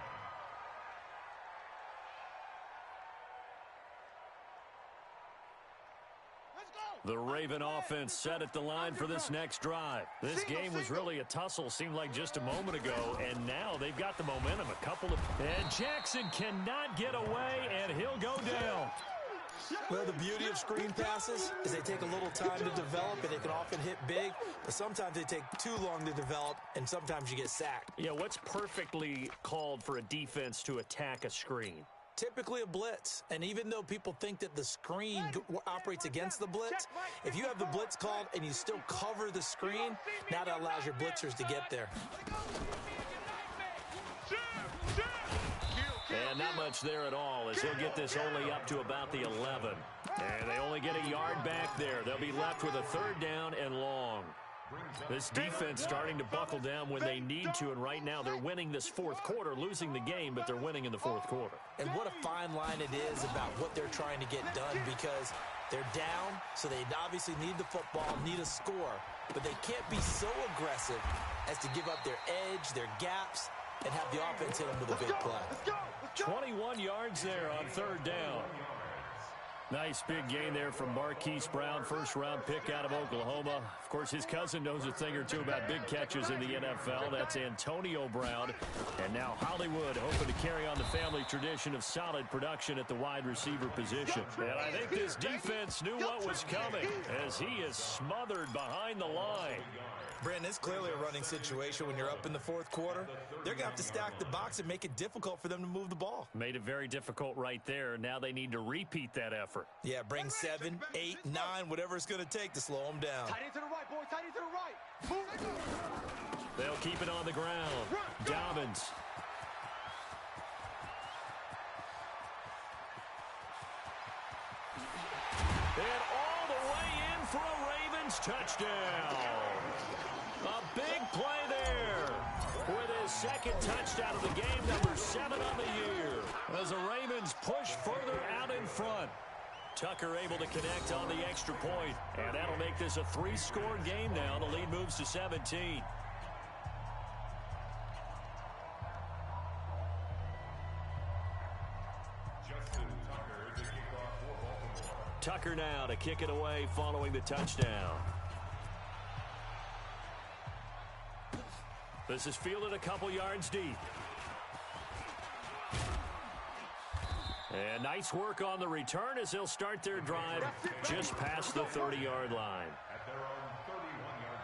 The Raven offense set at the line for this next drive. This game was really a tussle, seemed like just a moment ago, and now they've got the momentum. And Jackson cannot get away, and he'll go down. Well, the beauty of screen passes is they take a little time to develop, and they can often hit big, but sometimes they take too long to develop, and sometimes you get sacked. Yeah, what's perfectly called for a defense to attack a screen? Typically a blitz, and even though people think that the screen operates against the blitz, if you have the blitz called and you still cover the screen, now that allows your blitzers to get there. And not much there at all as he'll get this only up to about the 11. And they only get a yard back there. They'll be left with a third down and long. This defense starting to buckle down when they need to, and right now they're winning this fourth quarter, losing the game, but they're winning in the fourth quarter. And what a fine line it is about what they're trying to get done, because they're down, so they obviously need the football, need a score, but they can't be so aggressive as to give up their edge, their gaps, and have the offense hit them with a big play. 21 yards there on third down. Nice big gain there from Marquise Brown, first-round pick out of Oklahoma. Of course, his cousin knows a thing or two about big catches in the NFL. That's Antonio Brown. And now Hollywood hoping to carry on the family tradition of solid production at the wide receiver position. And I think this defense knew what was coming as he is smothered behind the line. Brandon, it's clearly a running situation when you're up in the fourth quarter. They're going to have to stack the box and make it difficult for them to move the ball. Made it very difficult right there. Now they need to repeat that effort. Yeah, bring 7, 8, 9, whatever it's going to take to slow them down. Tight end to the right, boy. Tight end to the right. Move. They'll keep it on the ground. Dobbins. And all the way in for a Ravens touchdown. A big play there with his second touchdown of the game, number 7 on the year. As the Ravens push further out in front. Tucker able to connect on the extra point, and that'll make this a 3-score game now. The lead moves to 17. Tucker now to kick it away following the touchdown. This is fielded a couple yards deep. And nice work on the return as they'll start their drive just past the 30-yard line. At their own 31-yard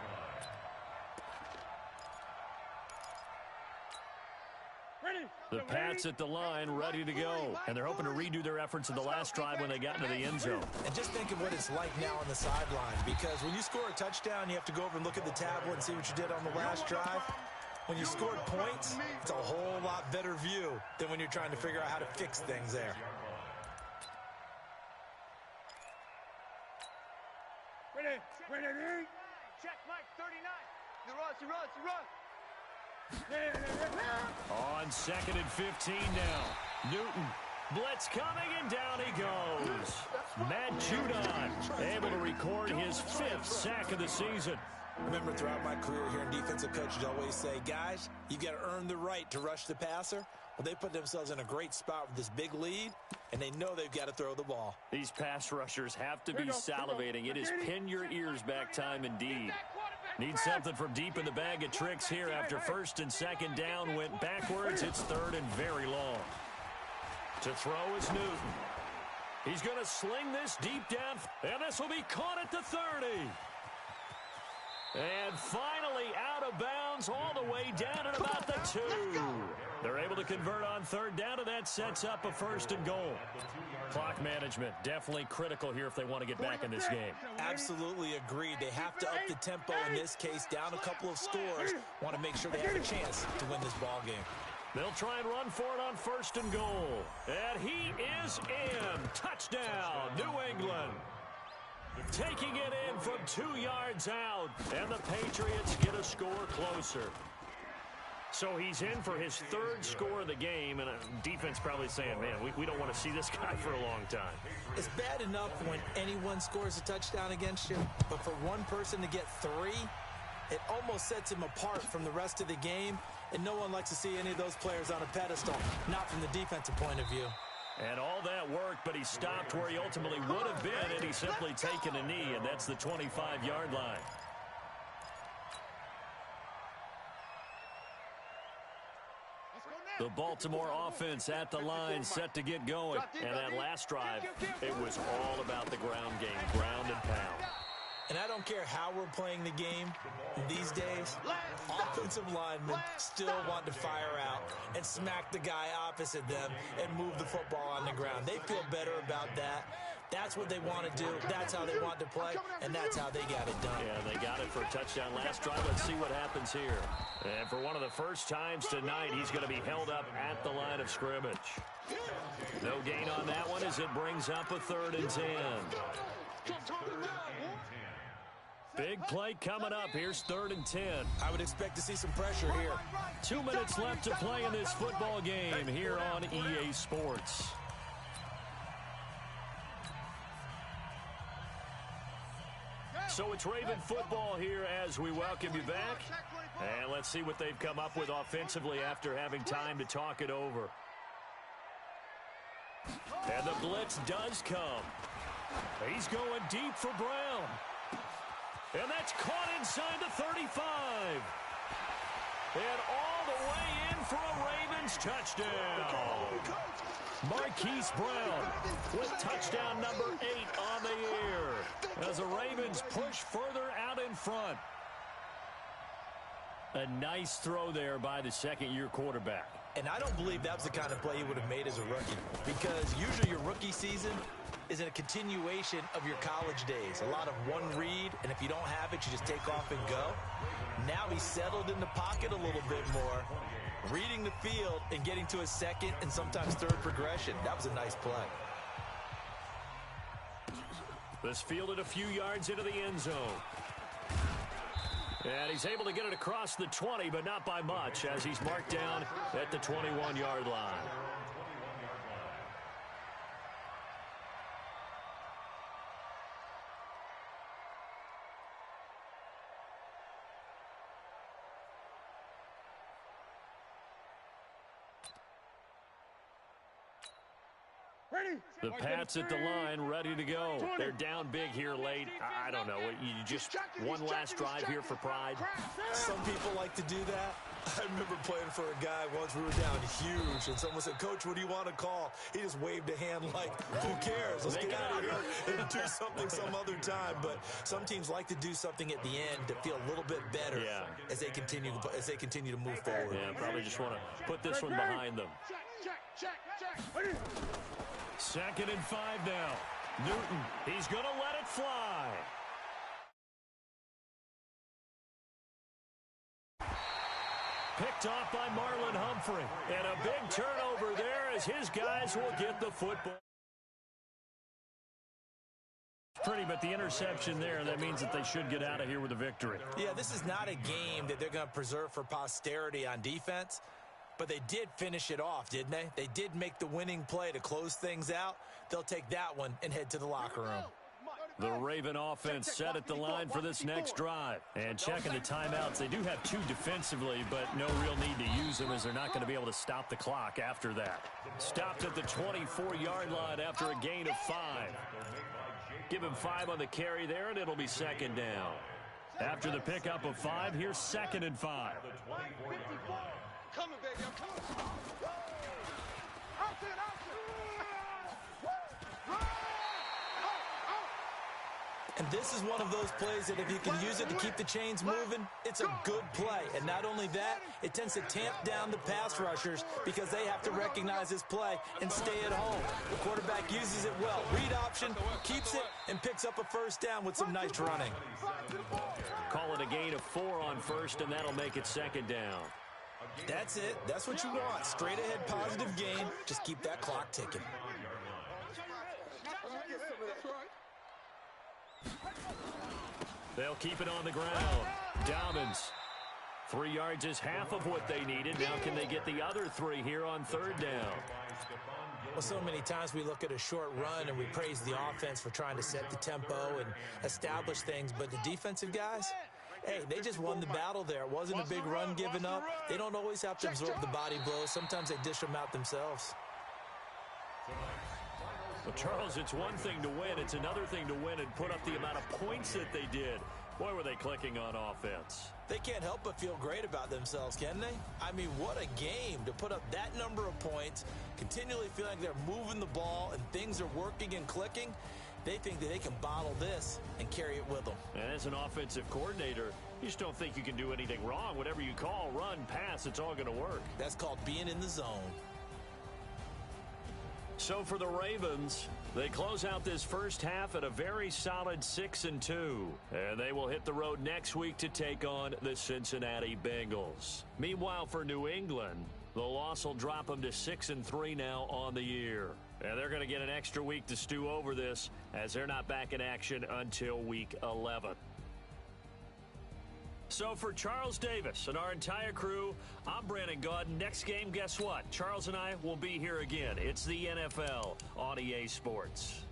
line. The Pats at the line, ready to go. And they're hoping to redo their efforts in the last drive when they got into the end zone. And just think of what it's like now on the sideline, because when you score a touchdown, you have to go over and look at the tablet and see what you did on the last drive. When you scored points, it's a whole lot better view than when you're trying to figure out how to fix things there. Ready. Check Mike 39. On 2nd and 15 now. Newton. Blitz coming, and down he goes. Matt Judon able to record his 5th sack of the season. I remember throughout my career hearing defensive coaches always say, guys, you got to earn the right to rush the passer. Well, they put themselves in a great spot with this big lead, and they know they've got to throw the ball. These pass rushers have to be salivating. It is pin your ears back time indeed. Need something from deep in the bag of tricks here after first and second down went backwards. It's third and very long. To throw is Newton. He's going to sling this deep down, and this will be caught at the 30. And finally out of bounds all the way down at about the 2. They're able to convert on third down, and that sets up a first and goal. Clock management definitely critical here if they want to get back in this game. Absolutely agreed. They have to up the tempo in this case, down a couple of scores. Want to make sure they have a chance to win this ball game. They'll try and run for it on first and goal. And he is in. Touchdown, New England. Taking it in from 2 yards out. And the Patriots get a score closer. So he's in for his third score of the game, and defense probably saying, man, we don't want to see this guy for a long time. It's bad enough when anyone scores a touchdown against you, but for one person to get 3, it almost sets him apart from the rest of the game, and no one likes to see any of those players on a pedestal, not from the defensive point of view. And all that worked, but he stopped where he ultimately would have been, and he's simply taken a knee, and that's the 25-yard line. The Baltimore offense at the line, set to get going. And that last drive, it was all about the ground game, ground and pound. And I don't care how we're playing the game these days, offensive linemen still want to fire out and smack the guy opposite them and move the football on the ground. They feel better about that. That's what they want to do. That's how they want to play, and that's how they got it done. Yeah, they got it for a touchdown last drive. Let's see what happens here. And for one of the first times tonight, he's going to be held up at the line of scrimmage. No gain on that one as it brings up a 3rd and 10. Big play coming up. Here's 3rd and 10. I would expect to see some pressure here. 2 minutes left to play in this football game here on EA Sports. So it's Raven football here as we welcome you back. And let's see what they've come up with offensively after having time to talk it over. And the blitz does come. He's going deep for Brown. And that's caught inside the 35. And all the way in for a Ravens touchdown. Marquise Brown with touchdown number 8 on the year as the Ravens push further out in front. A nice throw there by the second-year quarterback. And I don't believe that was the kind of play he would have made as a rookie, because usually your rookie season is a continuation of your college days. A lot of one read, and if you don't have it, you just take off and go. Now he's settled in the pocket a little bit more, reading the field and getting to a second and sometimes third progression. That was a nice play. This fielded a few yards into the end zone. And he's able to get it across the 20, but not by much, as he's marked down at the 21-yard line. The Pats at the line, ready to go. They're down big here late. I don't know. You just one last drive here for pride. Some people like to do that. I remember playing for a guy once. We were down huge, and someone said, "Coach, what do you want to call?" He just waved a hand like, "Who cares? Let's get out of here and do something some other time." But some teams like to do something at the end to feel a little bit better as they continue to move forward. Yeah, probably just want to put this one behind them. Check. 2nd and 5 now. Newton, he's going to let it fly. Picked off by Marlon Humphrey. And a big turnover there as his guys will get the football. Pretty, but the interception there, that means that they should get out of here with a victory. Yeah, this is not a game that they're going to preserve for posterity on defense. But they did finish it off, didn't they? They did make the winning play to close things out. They'll take that one and head to the locker room. The Raven offense set at the line for this next drive. And checking the timeouts, they do have 2 defensively, but no real need to use them as they're not going to be able to stop the clock after that. Stopped at the 24-yard line after a gain of 5. Give him 5 on the carry there, and it'll be second down. After the pickup of 5, here's 2nd and 5. Coming, baby, I'm coming. And this is one of those plays that if you can use it to keep the chains moving, it's a good play. And not only that, it tends to tamp down the pass rushers because they have to recognize this play and stay at home. The quarterback uses it well. Read option, keeps it, and picks up a first down with some nice running. Call it a gain of 4 on first, and that'll make it 2nd down. That's it. That's what you want. Straight ahead positive gain. Just keep that clock ticking. They'll keep it on the ground. Dobbins. 3 yards is half of what they needed. Now can they get the other 3 here on 3rd down? Well, so many times we look at a short run and we praise the offense for trying to set the tempo and establish things, but the defensive guys, hey, they just won the battle there. It wasn't a big run given up. They don't always have to absorb the body blows. Sometimes they dish them out themselves. Well, Charles, it's one thing to win. It's another thing to win and put up the amount of points that they did. Boy, were they clicking on offense. They can't help but feel great about themselves, can they? I mean, what a game to put up that number of points, continually feeling like they're moving the ball and things are working and clicking. They think that they can bottle this and carry it with them. And as an offensive coordinator, you just don't think you can do anything wrong. Whatever you call, run, pass, it's all going to work. That's called being in the zone. So for the Ravens, they close out this first half at a very solid 6-2. And they will hit the road next week to take on the Cincinnati Bengals. Meanwhile, for New England, the loss will drop them to 6-3 now on the year. And they're going to get an extra week to stew over this as they're not back in action until week 11. So for Charles Davis and our entire crew, I'm Brandon Gaudin. Next game, guess what? Charles and I will be here again. It's the NFL on EA Sports.